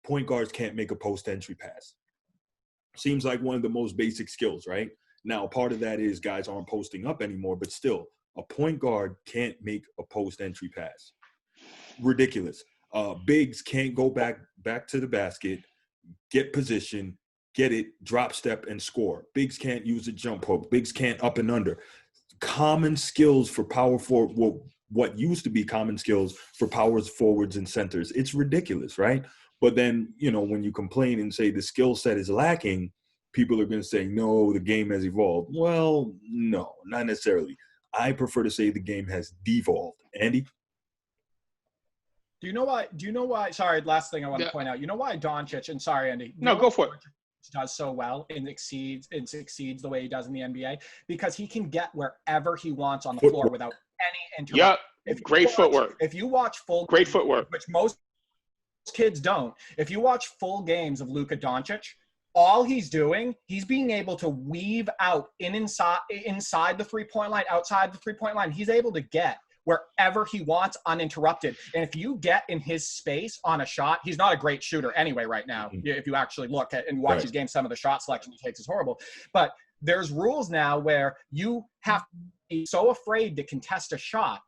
[SPEAKER 1] Point guards can't make a post-entry pass. Seems like one of the most basic skills, right? Now, part of that is guys aren't posting up anymore, but still, a point guard can't make a post-entry pass. Ridiculous. Bigs can't go back to the basket, get position, get it, drop step, and score. Bigs can't use a jump hook. Bigs can't up and under. Common skills for power forward, well, what used to be common skills for powers forwards and centers. It's ridiculous, right? But then, you know, when you complain and say the skill set is lacking, people are going to say, no, the game has evolved. Well, no, not necessarily. I prefer to say the game has devolved. Andy?
[SPEAKER 3] Do you know why? Sorry, last thing I want to point out. You know why Doncic, and sorry, Andy.
[SPEAKER 2] No, go for it.
[SPEAKER 3] Does so well and succeeds the way he does in the NBA? Because he can get wherever he wants on the floor without any interruption.
[SPEAKER 2] Yep, great footwork.
[SPEAKER 3] If you watch full
[SPEAKER 2] great footwork,
[SPEAKER 3] which most kids don't, if you watch full games of Luka Doncic, all he's doing, he's being able to weave out inside the 3-point line, outside the 3-point line. He's able to get wherever he wants uninterrupted. And if you get in his space on a shot, he's not a great shooter anyway right now. If you actually look at and watch his game, some of the shot selection he takes is horrible. But there's rules now where you have to be so afraid to contest a shot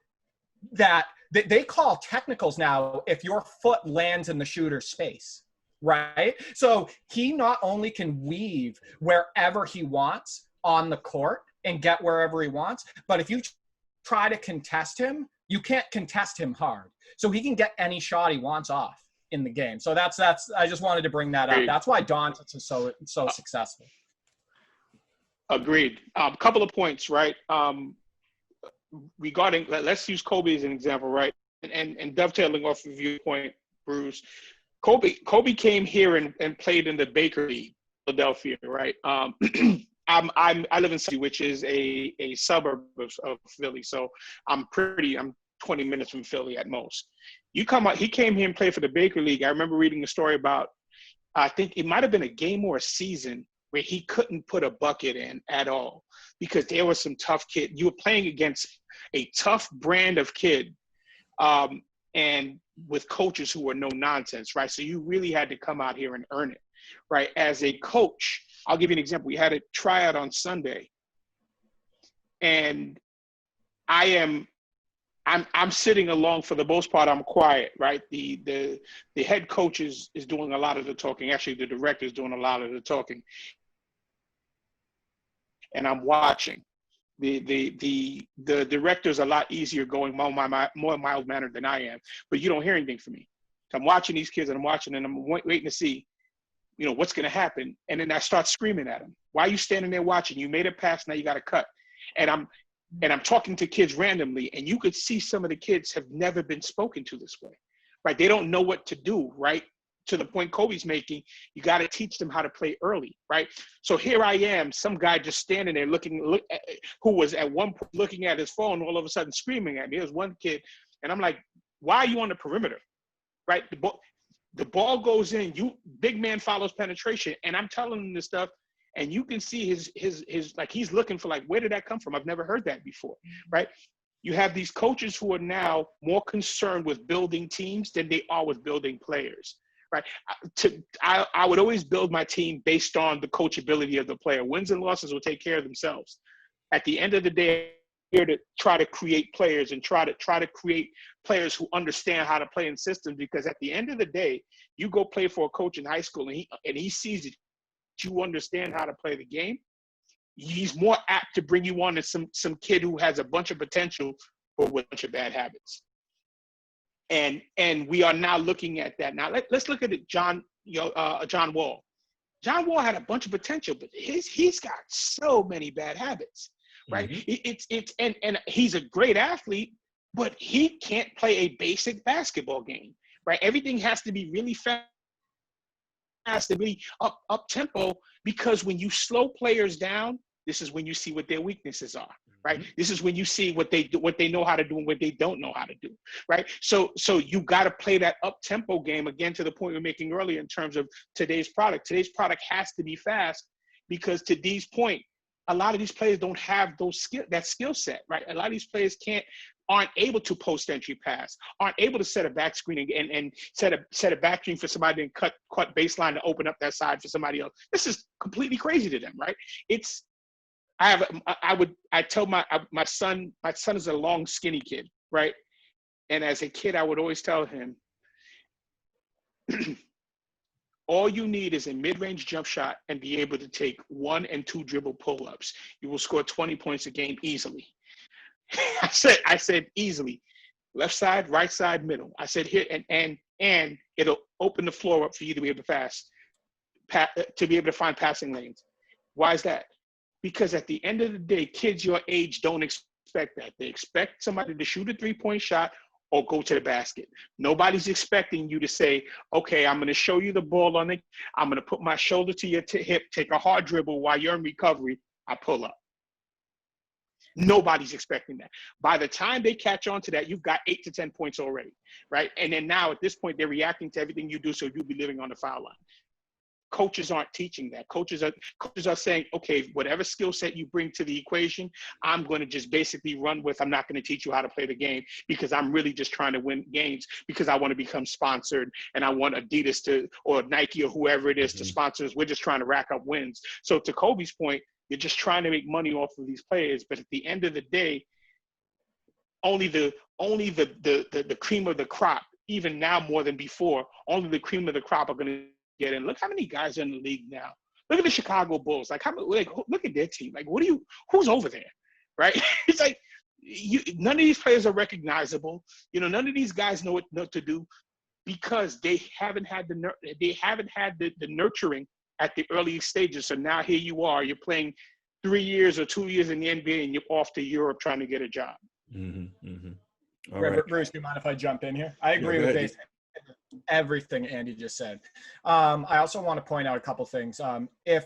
[SPEAKER 3] that they call technicals now if your foot lands in the shooter's space, right? So he not only can weave wherever he wants on the court and get wherever he wants, but if you try to contest him, you can't contest him hard. So he can get any shot he wants off in the game. So that's I just wanted to bring that up. That's why Doncic is so successful.
[SPEAKER 2] Agreed. Couple of points, right? Regarding, let's use Kobe as an example, right? And dovetailing off of your point, Bruce, Kobe came here and played in the Baker League, Philadelphia, right? I live in City, which is a suburb of Philly, so I'm 20 minutes from Philly at most. He came here and played for the Baker League. I remember reading a story about, I think it might have been a game or a season where he couldn't put a bucket in at all because there was some tough kid. You were playing against a tough brand of kid, and with coaches who were no nonsense, right? So you really had to come out here and earn it, right? As a coach, I'll give you an example. We had a tryout on Sunday, and I'm sitting along for the most part. I'm quiet, right? The head coach is doing a lot of the talking. Actually, the director is doing a lot of the talking, and I'm watching. The director's a lot easier going more mild-mannered than I am, but you don't hear anything from me. So I'm watching these kids, and I'm waiting to see, what's going to happen. And then I start screaming at them. Why are you standing there watching? You made a pass, now you got to cut. And I'm talking to kids randomly, and you could see some of the kids have never been spoken to this way, right? They don't know what to do, right? To the point Kobe's making, you got to teach them how to play early, right? So here I am, some guy just standing there who was at one point looking at his phone, all of a sudden screaming at me. There's one kid, and I'm like, why are you on the perimeter, right? The ball goes in, big man follows penetration, and I'm telling him this stuff, and you can see his like he's looking for, like, where did that come from? I've never heard that before, right? You have these coaches who are now more concerned with building teams than they are with building players, right? I would always build my team based on the coachability of the player. Wins and losses will take care of themselves. At the end of the day, I'm here to try to create players and try to create players who understand how to play in systems, because at the end of the day, you go play for a coach in high school and he sees that you understand how to play the game, he's more apt to bring you on to some kid who has a bunch of potential but with a bunch of bad habits. And we are now looking at that. Now let's look at it, John Wall. John Wall had a bunch of potential, but he's got so many bad habits, right? Mm-hmm. And he's a great athlete, but he can't play a basic basketball game, right? Everything has to be really fast, to be up tempo, because when you slow players down, this is when you see what their weaknesses are, right? Mm-hmm. This is when you see what they know how to do and what they don't know how to do, right? So you got to play that up tempo game, again, to the point we were making earlier in terms of today's product. Today's product has to be fast, because to Dee's point, a lot of these players don't have that skill set, right? A lot of these players aren't able to post entry pass, aren't able to set a back screen and set a back screen for somebody and cut baseline to open up that side for somebody else. This is completely crazy to them, right? I tell my son is a long, skinny kid, right? And as a kid, I would always tell him, all you need is a mid-range jump shot and be able to take 1 and 2 dribble pull-ups. You will score 20 points a game easily. I said easily. Left side, right side, middle. I said here, and it'll open the floor up for you to be able to find passing lanes. Why is that? Because at the end of the day, kids your age don't expect that. They expect somebody to shoot a 3-point shot or go to the basket. Nobody's expecting you to say, okay, I'm going to show you the ball on it. I'm going to put my shoulder to your hip, take a hard dribble while you're in recovery. I pull up. Nobody's expecting that. By the time they catch on to that, you've got 8 to 10 points already, right? And then now at this point, they're reacting to everything you do, so you'll be living on the foul line. Coaches aren't teaching that. Coaches are saying, okay, whatever skill set you bring to the equation, I'm going to just basically run with. I'm not going to teach you how to play the game, because I'm really just trying to win games, because I want to become sponsored and I want Adidas or Nike or whoever it is to sponsor us. We're just trying to rack up wins. So to Kobe's point, You're just trying to make money off of these players. But at the end of the day, only the cream of the crop, even now more than before, only the cream of the crop are going to get in. Look how many guys are in the league now. Look at the Chicago Bulls. Like, look at their team. Like, who's over there, right? It's like none of these players are recognizable. You know, none of these guys know what to do because they haven't had the nurturing at the early stages. So now here you are. You're playing 3 years or 2 years in the NBA, and you're off to Europe trying to get a job.
[SPEAKER 1] Mm-hmm, mm-hmm. All right.
[SPEAKER 3] Bruce, do you mind if I jump in here? I agree with basically everything Andy just said. I also want to point out a couple things. If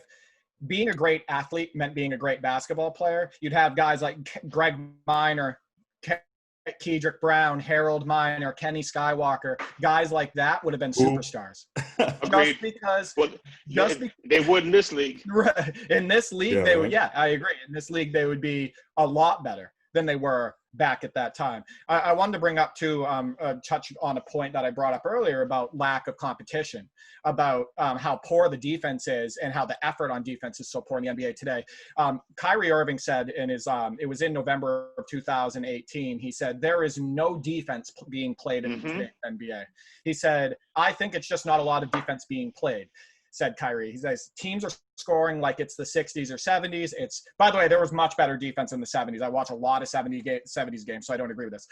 [SPEAKER 3] being a great athlete meant being a great basketball player, you'd have guys like Greg Minor, Kedrick Brown, Harold Miner, Kenny Skywalker. Guys like that would have been superstars. Just because
[SPEAKER 2] they would in this league.
[SPEAKER 3] In this league, they would. Yeah, I agree. In this league, they would be a lot better than they were back at that time. I wanted to bring up too, touch on a point that I brought up earlier about lack of competition, about how poor the defense is and how the effort on defense is so poor in the NBA today. Kyrie Irving said in his, it was in November of 2018, he said, there is no defense being played in the NBA. He said, I think it's just not a lot of defense being played, said Kyrie. He says, teams are scoring like it's the 60s or 70s. It's, by the way, there was much better defense in the 70s. I watch a lot of 70s games, so I don't agree with this.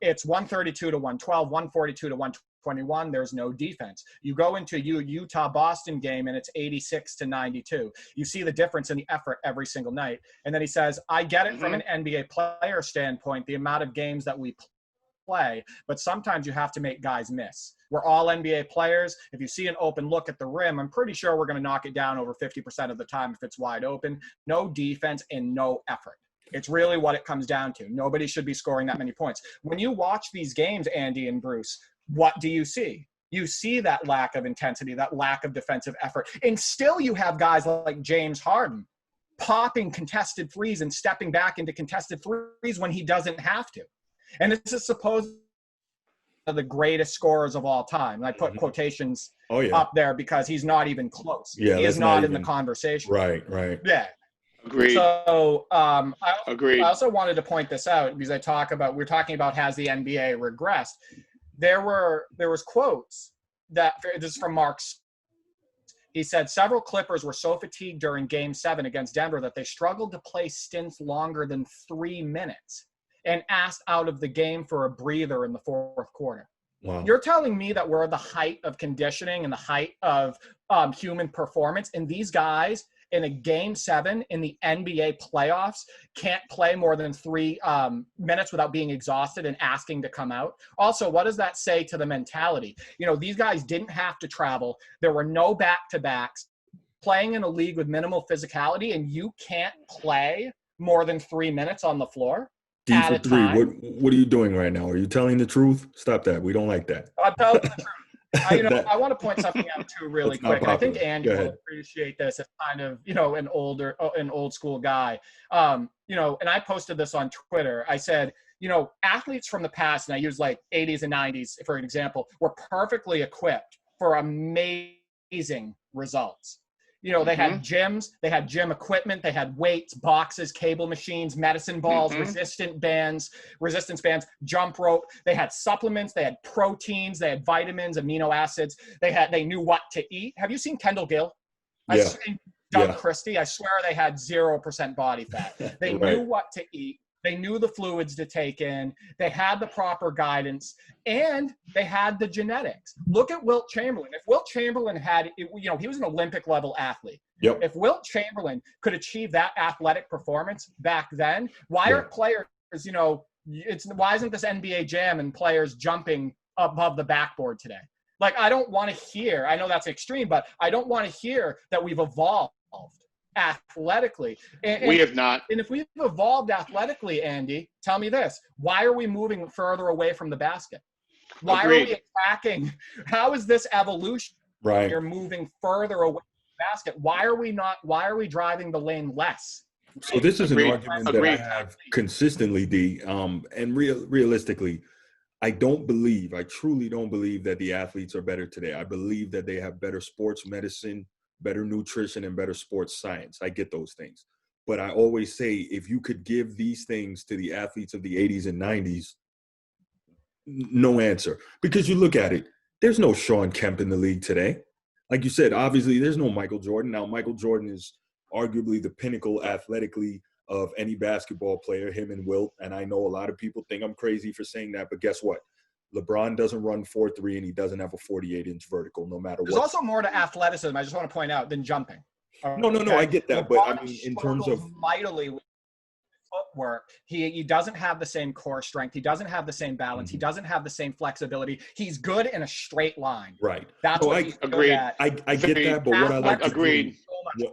[SPEAKER 3] It's 132 to 112, 142 to 121. There's no defense. You go into Utah-Boston game, and it's 86 to 92. You see the difference in the effort every single night. And then he says, I get it from an NBA player standpoint, the amount of games that we play, but sometimes you have to make guys miss. We're all NBA players. If you see an open look at the rim, I'm pretty sure we're going to knock it down over 50% of the time if it's wide open. No defense and no effort. It's really what it comes down to. Nobody should be scoring that many points. When you watch these games, Andy and Bruce, what do you see? You see that lack of intensity, that lack of defensive effort. And still you have guys like James Harden popping contested threes and stepping back into contested threes when he doesn't have to. And this is supposed to be the greatest scorers of all time. And I put quotations up there because he's not even close.
[SPEAKER 1] Yeah,
[SPEAKER 3] he is not in the conversation.
[SPEAKER 1] Right.
[SPEAKER 3] Yeah.
[SPEAKER 2] Agreed.
[SPEAKER 3] So
[SPEAKER 2] Agreed.
[SPEAKER 3] I also wanted to point this out because we're talking about has the NBA regressed. There was quotes that, this is from Mark. He said several Clippers were so fatigued during Game 7 against Denver that they struggled to play stints longer than 3 minutes and asked out of the game for a breather in the fourth quarter. Wow. You're telling me that we're at the height of conditioning and the height of human performance, and these guys in a Game 7 in the NBA playoffs can't play more than 3 minutes without being exhausted and asking to come out? Also, what does that say to the mentality? You know, these guys didn't have to travel. There were no back-to-backs. Playing in a league with minimal physicality, and you can't play more than 3 minutes on the floor?
[SPEAKER 1] Dee4Three, what are you doing right now? Are you telling the truth? Stop that. We don't like that.
[SPEAKER 3] I'm telling the truth. I want to point something out too really quick. I think Andy will appreciate this as kind of, an old school guy. And I posted this on Twitter. I said, athletes from the past, and I use like 80s and 90s, for an example, were perfectly equipped for amazing results. They had gyms, they had gym equipment, they had weights, boxes, cable machines, medicine balls, resistance bands, jump rope. They had supplements, they had proteins, they had vitamins, amino acids. They knew what to eat. Have you seen Kendall Gill? Doug Christie? I swear they had 0% body fat. They knew what to eat. They knew the fluids to take in. They had the proper guidance, and they had the genetics. Look at Wilt Chamberlain. If Wilt Chamberlain he was an Olympic-level athlete.
[SPEAKER 1] Yep.
[SPEAKER 3] If Wilt Chamberlain could achieve that athletic performance back then, why aren't players, why isn't this NBA Jam and players jumping above the backboard today? Like, I don't want to hear, I know that's extreme, but I don't want to hear that we've evolved athletically. And
[SPEAKER 2] we have not.
[SPEAKER 3] And if we've evolved athletically, Andy, tell me this: why are we moving further away from the basket? Why are we attacking? How is this evolution?
[SPEAKER 1] Right.
[SPEAKER 3] You're moving further away from the basket. Why are we driving the lane less?
[SPEAKER 1] So this is an argument that I have consistently, D. And realistically, I truly don't believe that the athletes are better today. I believe that they have better sports medicine, better nutrition, and better sports science. I get those things. But I always say, if you could give these things to the athletes of the 80s and 90s, no answer. Because you look at it, there's no Sean Kemp in the league today. Like you said, obviously there's no Michael Jordan. Now, Michael Jordan is arguably the pinnacle athletically of any basketball player, him and Wilt. And I know a lot of people think I'm crazy for saying that, but guess what? LeBron doesn't run 4.3 and he doesn't have a 48-inch vertical no matter what.
[SPEAKER 3] There's also more to athleticism, I just want to point out, than jumping.
[SPEAKER 1] No, I get that.
[SPEAKER 3] LeBron
[SPEAKER 1] but I mean, in terms of
[SPEAKER 3] mightily with footwork, he doesn't have the same core strength. He doesn't have the same balance. He doesn't have the same flexibility. He's good in a straight line.
[SPEAKER 1] Right.
[SPEAKER 3] That's
[SPEAKER 1] so
[SPEAKER 3] what he's good at.
[SPEAKER 1] I get that, but what I like to
[SPEAKER 2] agreed.
[SPEAKER 1] do,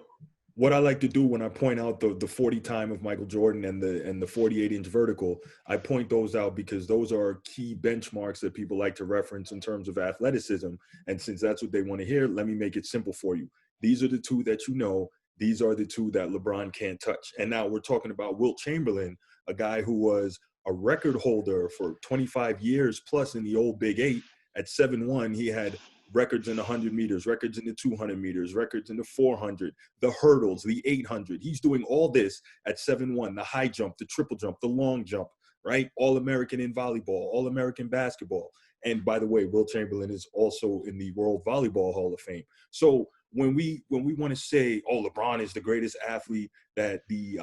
[SPEAKER 1] what I like to do when I point out the 40 time of Michael Jordan and the 48-inch vertical, I point those out because those are key benchmarks that people like to reference in terms of athleticism. And since that's what they want to hear, let me make it simple for you. These are the two that you know. These are the two that LeBron can't touch. And now we're talking about Wilt Chamberlain, a guy who was a record holder for 25 years plus in the old Big Eight. At 7'1", he had records in the 100 meters, records in the 200 meters, records in the 400, the hurdles, the 800. He's doing all this at 7'1", the high jump, the triple jump, the long jump, right? All-American in volleyball, All-American basketball. And by the way, Wilt Chamberlain is also in the World Volleyball Hall of Fame. So when we want to say, oh, LeBron is the greatest athlete that the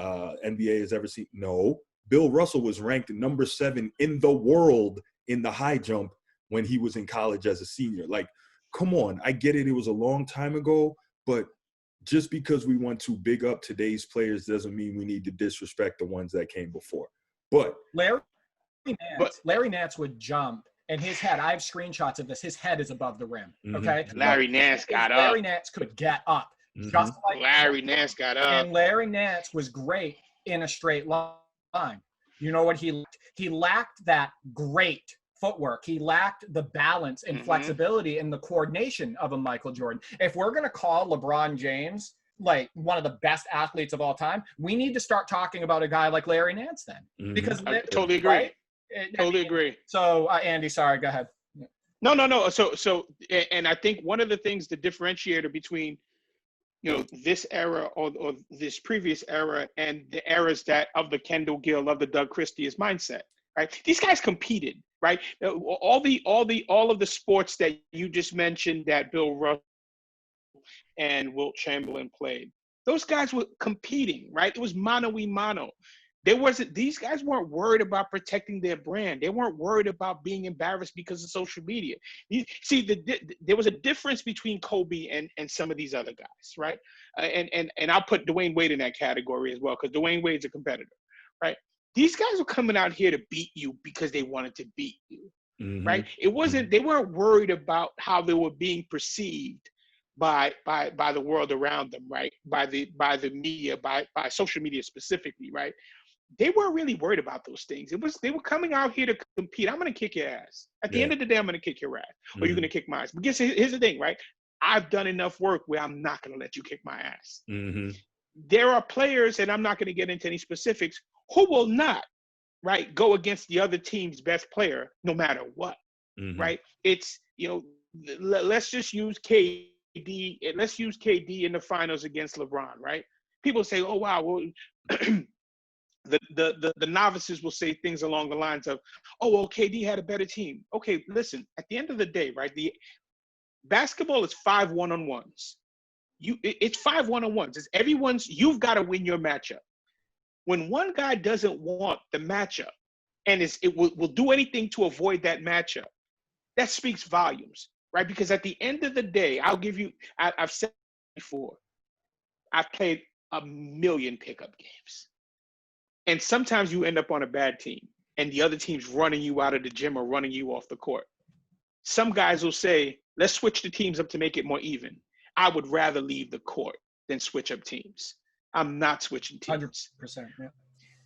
[SPEAKER 1] NBA has ever seen, no. Bill Russell was ranked number 7 in the world in the high jump when he was in college as a senior. Like, come on. I get it. It was a long time ago, but just because we want to big up today's players doesn't mean we need to disrespect the ones that came before. But
[SPEAKER 3] Larry Nance would jump. And his head, I have screenshots of this. His head is above the rim. Okay.
[SPEAKER 2] Larry Nance got up.
[SPEAKER 3] Larry Nance could get up. Just like
[SPEAKER 2] Larry Nance got up.
[SPEAKER 3] And Larry Nance was great in a straight line. You know what he lacked that great footwork. He lacked the balance and flexibility and the coordination of a Michael Jordan. If we're going to call LeBron James like one of the best athletes of all time, we need to start talking about a guy like Larry Nance then. Because
[SPEAKER 2] I totally agree.
[SPEAKER 3] Right?
[SPEAKER 2] Totally agree.
[SPEAKER 3] So, Andy, sorry, go ahead.
[SPEAKER 2] No. So, and I think one of the things, the differentiator between, this era or this previous era and the eras that of the Kendall Gill, of the Doug Christie is mindset, right? These guys competed, right? All of the sports that you just mentioned that Bill Russell and Wilt Chamberlain played, those guys were competing, right? It was mano y mano. These guys weren't worried about protecting their brand. They weren't worried about being embarrassed because of social media. There was a difference between Kobe and some of these other guys, right? And I'll put Dwayne Wade in that category as well, because Dwayne Wade's a competitor, right? These guys were coming out here to beat you because they wanted to beat you, right? They weren't worried about how they were being perceived by the world around them, right? By the media, by social media specifically, right? They weren't really worried about those things. They were coming out here to compete. I'm going to kick your ass. At the end of the day, I'm going to kick your ass, or you're going to kick mine. But here's the thing, right? I've done enough work where I'm not going to let you kick my ass. There are players, and I'm not going to get into any specifics, who will not, right, go against the other team's best player no matter what, right? It's, let's just use KD. Let's use KD in the finals against LeBron, right? People say, oh, wow, well, the novices will say things along the lines of, oh, well, KD had a better team. Okay, listen, at the end of the day, right, the basketball is 5 one-on-ones. It's 5 one-on-ones. It's you've got to win your matchup. When one guy doesn't want the matchup and it will do anything to avoid that matchup, that speaks volumes, right? Because at the end of the day, I've said before, I've played a million pickup games. And sometimes you end up on a bad team and the other team's running you out of the gym or running you off the court. Some guys will say, let's switch the teams up to make it more even. I would rather leave the court than switch up teams. I'm not switching teams.
[SPEAKER 3] 100%,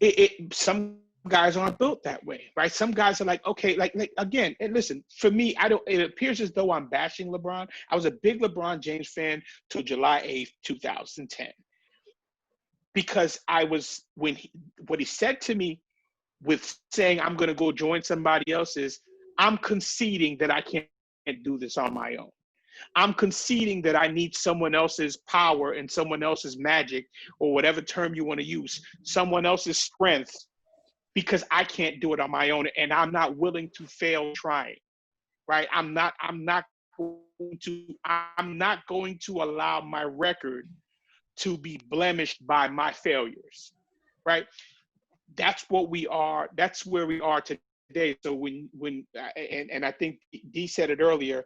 [SPEAKER 3] yeah.
[SPEAKER 2] Some guys aren't built that way, right? Some guys are like, okay, like again, and listen, for me, it appears as though I'm bashing LeBron. I was a big LeBron James fan till July 8th, 2010. Because what he said to me with saying I'm going to go join somebody else is, I'm conceding that I can't do this on my own. I'm conceding that I need someone else's power and someone else's magic, or whatever term you want to use, someone else's strength, because I can't do it on my own, and I'm not willing to fail trying. Right? I'm not going to allow my record to be blemished by my failures. Right? That's what we are. That's where we are today. So and I think Dee said it earlier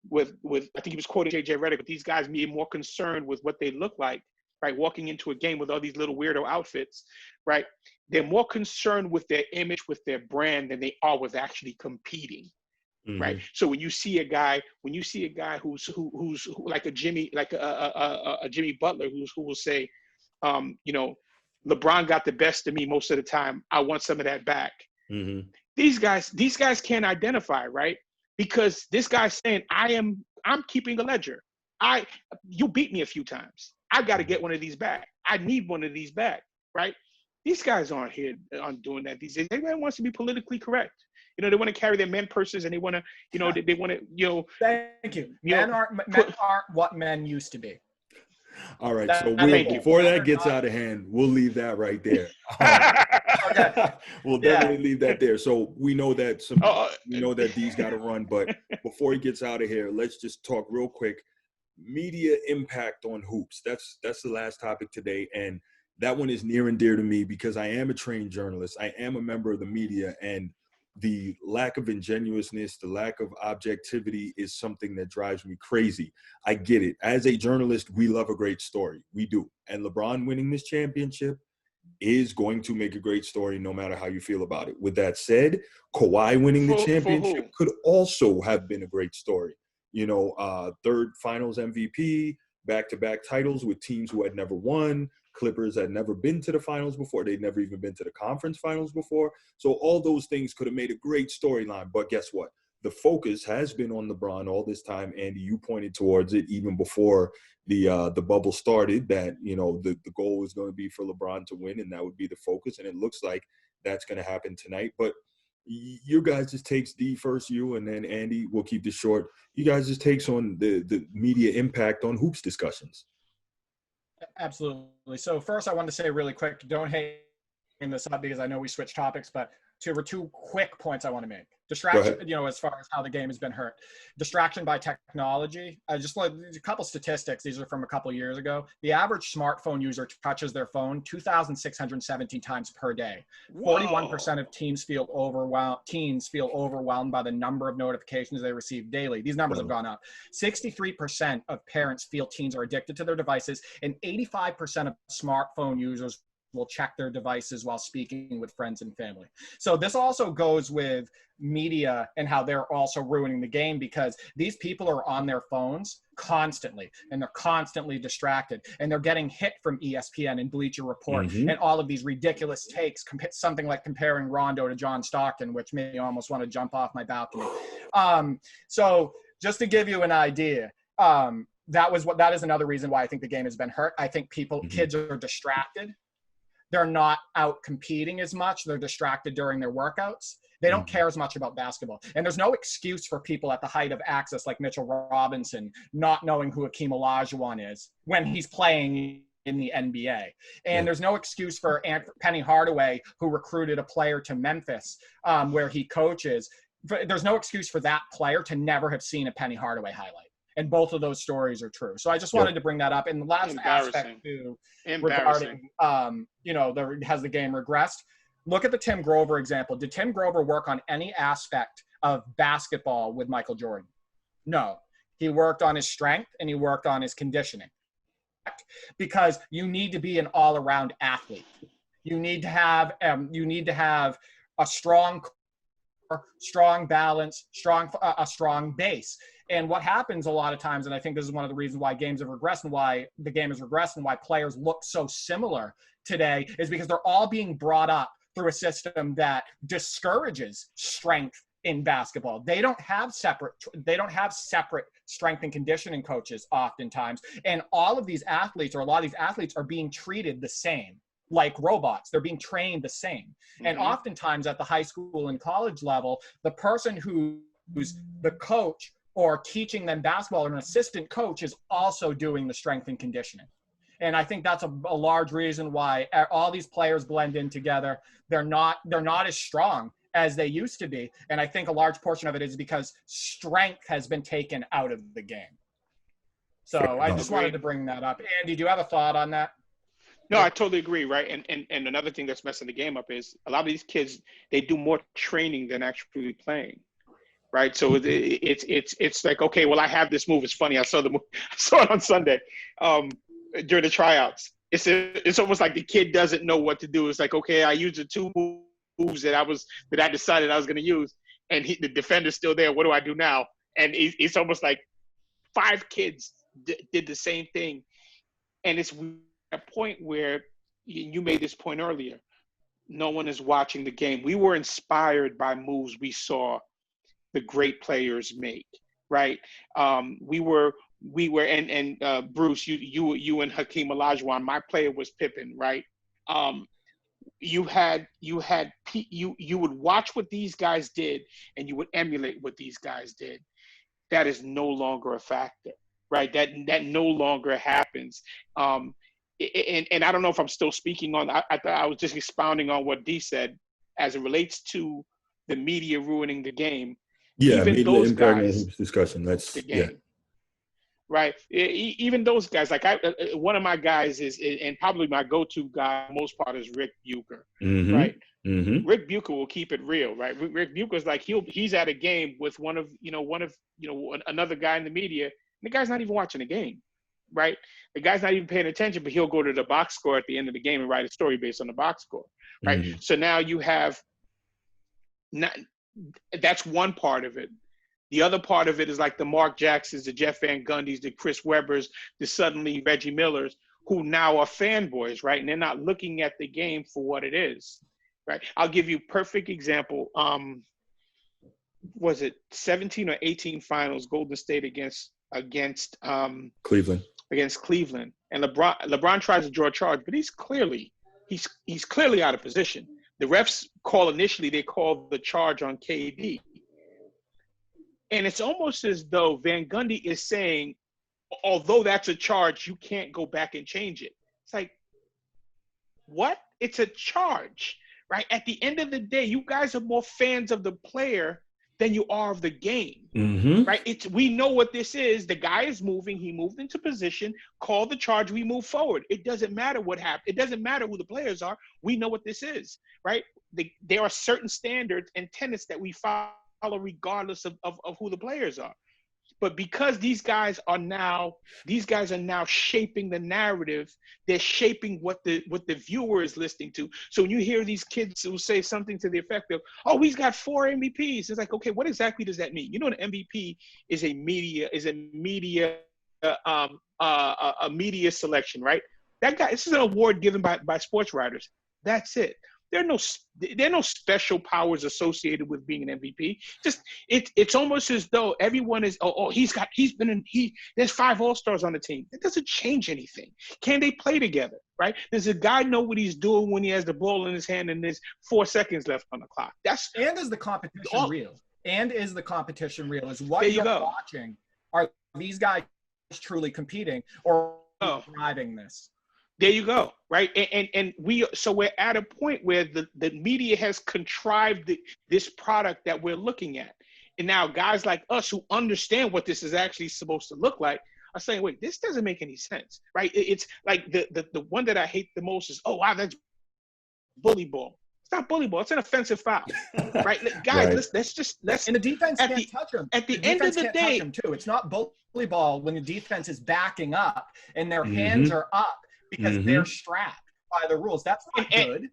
[SPEAKER 2] with I think he was quoting JJ Redick, but these guys being more concerned with what they look like, right? Walking into a game with all these little weirdo outfits, right? They're more concerned with their image, with their brand, than they are with actually competing. Right. So when you see a guy who's like a Jimmy, like a Jimmy Butler, who will say, LeBron got the best of me most of the time, I want some of that back. These guys can't identify, right? Because this guy's saying, I'm keeping a ledger. You beat me a few times. I got to get one of these back. I need one of these back, right? These guys aren't doing that these days. Everybody wants to be politically correct. They want to carry their men purses, and they want to, they want to,
[SPEAKER 3] Thank you. Men aren't what men used to be.
[SPEAKER 1] All right. So before that gets out of hand, we'll leave that right there. We'll definitely leave that there. So we know that Dee's got to run, but before he gets out of here, let's just talk real quick. Media impact on hoops. That's the last topic today, and that one is near and dear to me because I am a trained journalist. I am a member of the media, and the lack of ingenuousness, the lack of objectivity is something that drives me crazy. I get it. As a journalist, we love a great story. We do. And LeBron winning this championship is going to make a great story no matter how you feel about it. With that said, Kawhi winning the championship could also have been a great story. Third finals MVP, back-to-back titles with teams who had never won. Clippers had never been to the finals before. They'd never even been to the conference finals before. So all those things could have made a great storyline. But guess what? The focus has been on LeBron all this time. Andy, you pointed towards it even before the bubble started that, the goal was going to be for LeBron to win, and that would be the focus. And it looks like that's going to happen tonight. But your guys just takes Dee first, you, and then Andy, we'll keep this short. You guys just takes on the media impact on hoops discussions.
[SPEAKER 3] Absolutely. So first I wanted to say really quick, don't hang this up because I know we switched topics, but two quick points I want to make. Distraction, as far as how the game has been hurt. Distraction by technology. Just like a couple statistics. These are from a couple of years ago. The average smartphone user touches their phone 2,617 times per day. 41% of teens feel overwhelmed by the number of notifications they receive daily. These numbers have gone up. 63% of parents feel teens are addicted to their devices, and 85% of smartphone users will check their devices while speaking with friends and family. So this also goes with media and how they're also ruining the game, because these people are on their phones constantly and they're constantly distracted, and they're getting hit from ESPN and Bleacher Report and all of these ridiculous takes, something like comparing Rondo to John Stockton, which made me almost want to jump off my balcony. So just to give you an idea, that is another reason why I think the game has been hurt. I think kids are distracted. They're not out competing as much. They're distracted during their workouts. They don't care as much about basketball. And there's no excuse for people at the height of access like Mitchell Robinson not knowing who Hakeem Olajuwon is when he's playing in the NBA. And there's no excuse for Penny Hardaway, who recruited a player to Memphis, where he coaches. There's no excuse for that player to never have seen a Penny Hardaway highlight. And both of those stories are true. So I just wanted to bring that up. And the last aspect too, regarding, has the game regressed? Look at the Tim Grover example. Did Tim Grover work on any aspect of basketball with Michael Jordan? No. He worked on his strength and he worked on his conditioning. Because you need to be an all-around athlete. You need to have a strong balance, a strong base. And what happens a lot of times, and I think this is one of the reasons why games have regressed and why the game has regressed and why players look so similar today, is because they're all being brought up through a system that discourages strength in basketball. They don't have separate strength and conditioning coaches oftentimes. And all of these athletes, or a lot of these athletes, are being treated the same, like robots. They're being trained the same. And oftentimes at the high school and college level, the person who's the coach or teaching them basketball, or an assistant coach is also doing the strength and conditioning. And I think that's a large reason why all these players blend in together. They're not as strong as they used to be. And I think a large portion of it is because strength has been taken out of the game. So I just wanted to bring that up. Andy, do you have a thought on that?
[SPEAKER 2] No, I totally agree, right? And another thing that's messing the game up is a lot of these kids, they do more training than actually playing, right? So it's like, okay, well, I have this move. It's funny. I saw it on Sunday during the tryouts. It's almost like the kid doesn't know what to do. It's like, okay, I used the two moves that I decided I was going to use, and the defender's still there. What do I do now? And it's almost like 5 kids did the same thing, and it's a point where you made this point earlier. No one is watching the game. We were inspired by moves we saw the great players make, right? We were, and Bruce, you and Hakeem Olajuwon. My player was Pippen, right? You would watch what these guys did, and you would emulate what these guys did. That is no longer a factor, right? That no longer happens. And I don't know if I'm still speaking on. I thought I was just expounding on what Dee said as it relates to the media ruining the game.
[SPEAKER 1] Yeah,
[SPEAKER 2] even
[SPEAKER 1] media
[SPEAKER 2] those
[SPEAKER 1] impact
[SPEAKER 2] guys,
[SPEAKER 1] discussion. That's
[SPEAKER 2] the game, right? Even those guys, like one of my guys is, and probably my go-to guy, for the most part, is Rick Bucher, right?
[SPEAKER 1] Mm-hmm.
[SPEAKER 2] Rick Bucher will keep it real, right? Rick Bucher's like he's at a game with one of another guy in the media, and the guy's not even watching the game. Right, the guy's not even paying attention, but he'll go to the box score at the end of the game and write a story based on the box score. Right.
[SPEAKER 1] Mm-hmm.
[SPEAKER 2] So now you have that's one part of it. The other part of it is like the Mark Jacksons, the Jeff Van Gundy's, the Chris Webbers, the suddenly Reggie Millers, who now are fanboys, right? And they're not looking at the game for what it is. Right. I'll give you a perfect example. Was it 17 or 18 finals, Golden State against
[SPEAKER 1] Cleveland.
[SPEAKER 2] Against Cleveland, and LeBron tries to draw a charge, but he's clearly out of position. The refs initially they call the charge on KD, and it's almost as though Van Gundy is saying, although that's a charge, you can't go back and change it. It's like, what? It's a charge, right? At the end of the day, you guys are more fans of the player than you are of the game, right? We know what this is. The guy is moving. He moved into position. Call the charge. We move forward. It doesn't matter what happened. It doesn't matter who the players are. We know what this is, right? There are certain standards and tenets that we follow regardless of who the players are. But because these guys are now shaping the narrative, they're shaping what the viewer is listening to. So when you hear these kids who say something to the effect of, "Oh, he's got 4 MVPs," it's like, okay, what exactly does that mean? You know, an MVP is a media selection, right? That guy, this is an award given by sports writers. That's it. There are no special powers associated with being an MVP. Just it's almost as though everyone is there's 5 All-Stars on the team. It doesn't change anything. Can they play together, right? Does a guy know what he's doing when he has the ball in his hand and there's 4 seconds left on the clock?
[SPEAKER 3] Is the competition real? Is what you're watching, are these guys truly competing or driving this?
[SPEAKER 2] There you go, right? And we're at a point where the media has contrived this product that we're looking at. And now guys like us who understand what this is actually supposed to look like are saying, wait, this doesn't make any sense, right? It's like the one that I hate the most is, oh, wow, that's bully ball. It's not bully ball. It's an offensive foul, right? Guys, let's.
[SPEAKER 3] And the defense can't touch him.
[SPEAKER 2] At the end of the day,
[SPEAKER 3] too. It's not bully ball when the defense is backing up and their hands are up, because they're strapped by the rules. That's not good.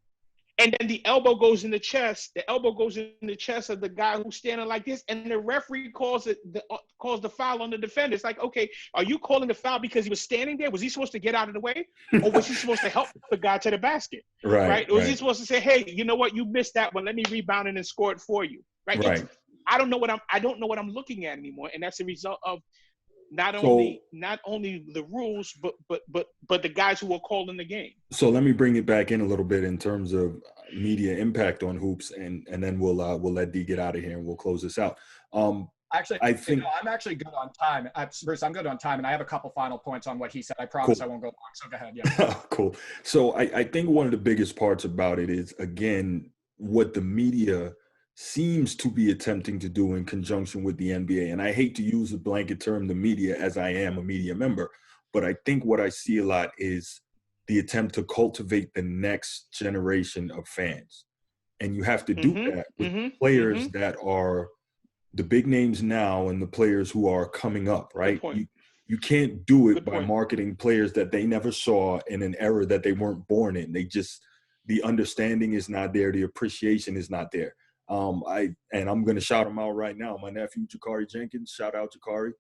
[SPEAKER 2] And then the elbow goes in the chest. The elbow goes in the chest of the guy who's standing like this, and the referee calls the foul on the defender. It's like, okay, are you calling the foul because he was standing there? Was he supposed to get out of the way, or was he supposed to help the guy to the basket? Right? Or was he supposed to say, hey, you know what? You missed that one. Let me rebound it and score it for you. Right? I don't know what I'm looking at anymore, and that's a result of not only the rules, but the guys who are calling the game.
[SPEAKER 1] So let me bring it back in a little bit in terms of media impact on hoops, and then we'll let Dee get out of here and we'll close this out.
[SPEAKER 3] Actually,
[SPEAKER 1] I think
[SPEAKER 3] I'm actually good on time. Bruce, I'm good on time, and I have a couple final points on what he said. I promise
[SPEAKER 1] cool.
[SPEAKER 3] I won't go long. So go ahead. Yeah.
[SPEAKER 1] Cool. So I think one of the biggest parts about it is, again, what the media seems to be attempting to do in conjunction with the NBA. And I hate to use the blanket term, the media, as I am a media member, but I think what I see a lot is the attempt to cultivate the next generation of fans. And you have to do that with players that are the big names now and the players who are coming up, right? You can't do it by marketing players that they never saw in an era that they weren't born in. The understanding is not there. The appreciation is not there. I'm going to shout him out right now. My nephew, Jakari Jenkins, shout out Jakari.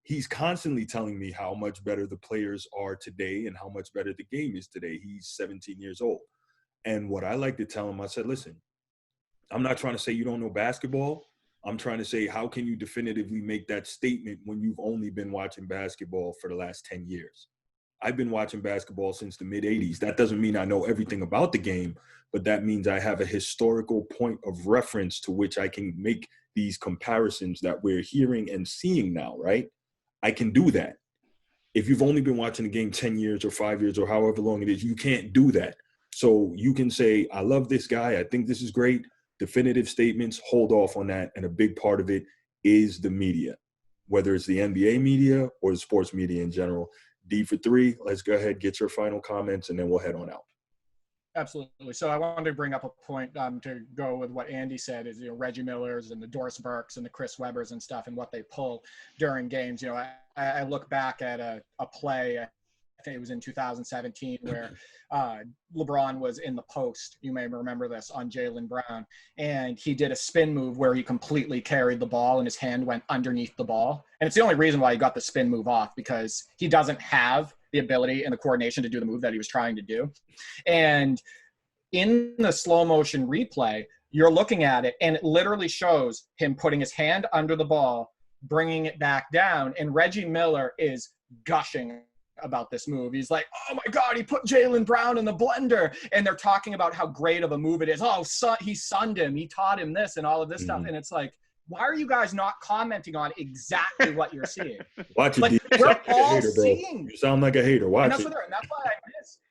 [SPEAKER 1] He's constantly telling me how much better the players are today and how much better the game is today. He's 17 years old. And what I like to tell him, I said, listen, I'm not trying to say you don't know basketball. I'm trying to say, how can you definitively make that statement when you've only been watching basketball for the last 10 years? I've been watching basketball since the mid-'80s. That doesn't mean I know everything about the game, but that means I have a historical point of reference to which I can make these comparisons that we're hearing and seeing now, right? I can do that. If you've only been watching the game 10 years or 5 years or however long it is, you can't do that. So you can say, I love this guy. I think this is great. Definitive statements, hold off on that. And a big part of it is the media, whether it's the NBA media or the sports media in general. Dee4Three, let's go ahead, get your final comments, and then we'll head on out.
[SPEAKER 3] Absolutely. So I wanted to bring up a point to go with what Andy said is, Reggie Millers and the Doris Burks and the Chris Webbers and stuff and what they pull during games. I look back at a play, I think it was in 2017, where LeBron was in the post. You may remember this, on Jaylen Brown. And he did a spin move where he completely carried the ball and his hand went underneath the ball. And it's the only reason why he got the spin move off, because he doesn't have the ability and the coordination to do the move that he was trying to do. And in the slow motion replay, you're looking at it and it literally shows him putting his hand under the ball, bringing it back down. And Reggie Miller is gushing about this move. He's like, oh my God, he put Jaylen Brown in the blender. And they're talking about how great of a move it is. Oh, he sunned him. He taught him this and all of this stuff. And it's like, why are you guys not commenting on exactly what you're seeing?
[SPEAKER 1] Watch it.
[SPEAKER 3] Like, we're all seeing.
[SPEAKER 1] You sound like a hater. Watch
[SPEAKER 3] it. And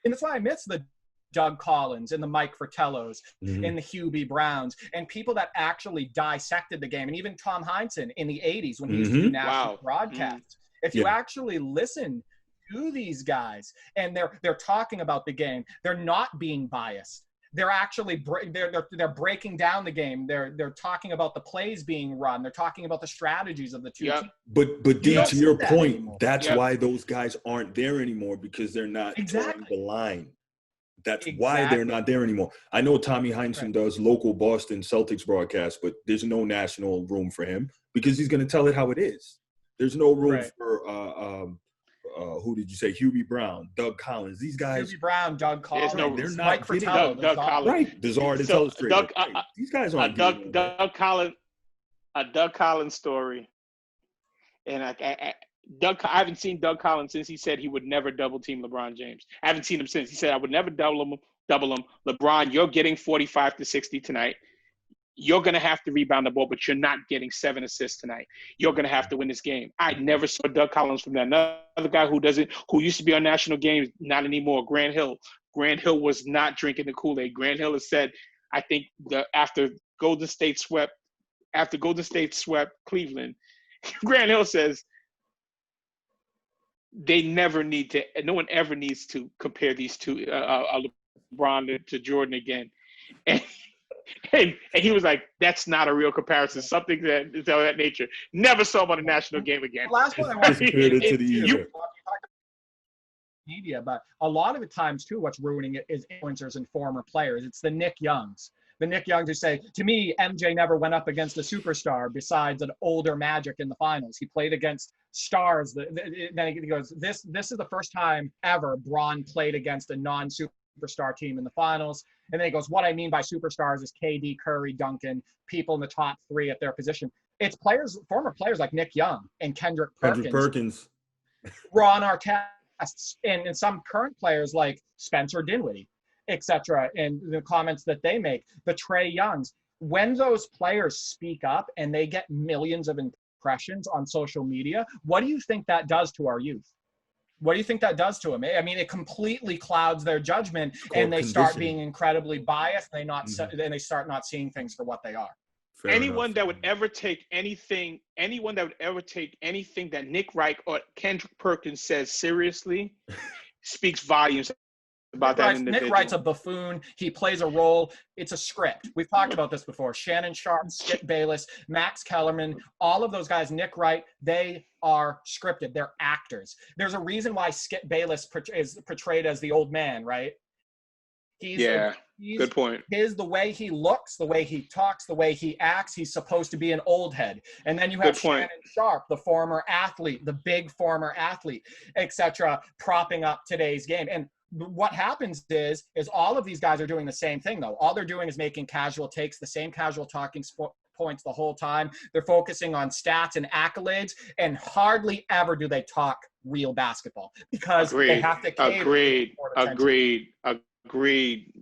[SPEAKER 3] that's why I miss the Doug Collins and the Mike Fratellos and the Hubie Browns and people that actually dissected the game. And even Tom Heinsohn in the 80s when he used to do national broadcasts. If you actually listen to these guys and they're talking about the game, they're not being biased. They're actually they're breaking down the game. They're talking about the plays being run. They're talking about the strategies of the two teams.
[SPEAKER 1] But Dee, to your point, anymore. That's why those guys aren't there anymore, because they're not towing the line. That's why they're not there anymore. I know Tommy Heinsohn does local Boston Celtics broadcasts, but there's no national room for him because he's going to tell it how it is. There's no room for who did you say? Hubie Brown, Doug Collins. These guys.
[SPEAKER 3] Hubie Brown, Doug Collins.
[SPEAKER 1] They're not
[SPEAKER 3] Mike Fratello.
[SPEAKER 2] Doug Collins.
[SPEAKER 1] Right. Desire to Illustrated. These guys aren't.
[SPEAKER 2] Doug Collins story. And I haven't seen Doug Collins since he said he would never double team LeBron James. I haven't seen him since. He said, I would never double him. LeBron, you're getting 45 to 60 tonight. You're going to have to rebound the ball, but you're not getting 7 assists tonight. You're going to have to win this game. I never saw Doug Collins from that. Another guy who used to be on national games, not anymore, Grant Hill. Grant Hill was not drinking the Kool-Aid. Grant Hill has said, I think after Golden State swept Cleveland, Grant Hill says, no one ever needs to compare these two, LeBron to Jordan again. And he was like, that's not a real comparison. Something that is of that nature. Never saw him on a national game again.
[SPEAKER 3] The last one I want to media, but a lot of the times too, what's ruining it is influencers and former players. It's the Nick Youngs. The Nick Youngs who say, to me, MJ never went up against a superstar besides an older Magic in the finals. He played against stars. Then he goes, this is the first time ever Bron played against a non-superstar team in the finals. And then he goes, what I mean by superstars is KD, Curry, Duncan, people in the top 3 at their position. It's players, former players like Nick Young and Kendrick Perkins. Ron Artest, and some current players like Spencer Dinwiddie, etc. And the comments that they make, the Trae Youngs. When those players speak up and they get millions of impressions on social media. What do you think that does to our youth? What do you think that does to them? I mean, it completely clouds their judgment, and they start being incredibly biased. And they start not seeing things for what they are.
[SPEAKER 2] Anyone that would ever take anything that Nick Reich or Kendrick Perkins says seriously speaks volumes about that individual.
[SPEAKER 3] Nick Wright's a buffoon. He plays a role. It's a script. We've talked about this before. Shannon Sharp, Skip Bayless, Max Kellerman, all of those guys, Nick Wright, they are scripted. They're actors. There's a reason why Skip Bayless is portrayed as the old man, right?
[SPEAKER 2] Good point.
[SPEAKER 3] The way he looks, the way he talks, the way he acts, he's supposed to be an old head. And then you have Shannon Sharp, the former athlete, the big former athlete, etc., propping up today's game. And what happens is all of these guys are doing the same thing, though. All they're doing is making casual takes, the same casual talking points the whole time. They're focusing on stats and accolades, and hardly ever do they talk real basketball because they have to cater.
[SPEAKER 2] Agreed.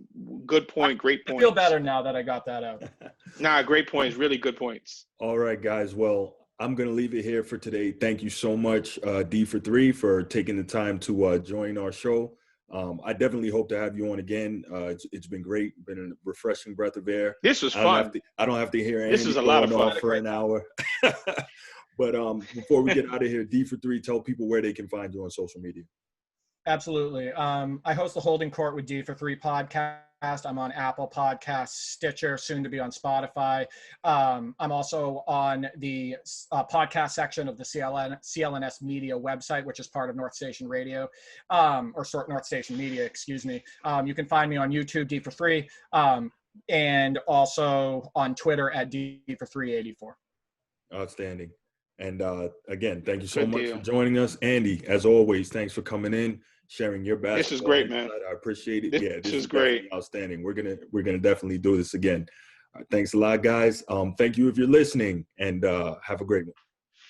[SPEAKER 2] Good point. Great point.
[SPEAKER 3] I feel better now that I got that out.
[SPEAKER 2] Nah, great points. Really good points.
[SPEAKER 1] All right, guys. Well, I'm going to leave it here for today. Thank you so much, Dee4Three, for taking the time to join our show. I definitely hope to have you on again. It's been great. Been a refreshing breath of air.
[SPEAKER 2] This was fun.
[SPEAKER 1] I don't have to hear anything.
[SPEAKER 2] This was a lot of fun
[SPEAKER 1] for an hour. But before we get out of here, Dee4Three, tell people where they can find you on social media.
[SPEAKER 3] Absolutely. I host the Holding Court with Dee4Three podcast. I'm on Apple Podcasts, Stitcher, soon to be on Spotify. I'm also on the podcast section of the CLNS Media website, which is part of North Station Radio, North Station Media, excuse me. You can find me on YouTube, Dee4Three, and also on Twitter at Dee4Three84.
[SPEAKER 1] Outstanding. And again, thank you so much for joining us. Andy, as always, thanks for coming in, sharing your basketball.
[SPEAKER 2] This is great, man.
[SPEAKER 1] I appreciate it.
[SPEAKER 2] This is great.
[SPEAKER 1] Outstanding. We're gonna definitely do this again. Thanks a lot, guys. Thank you if you're listening, and have a great one.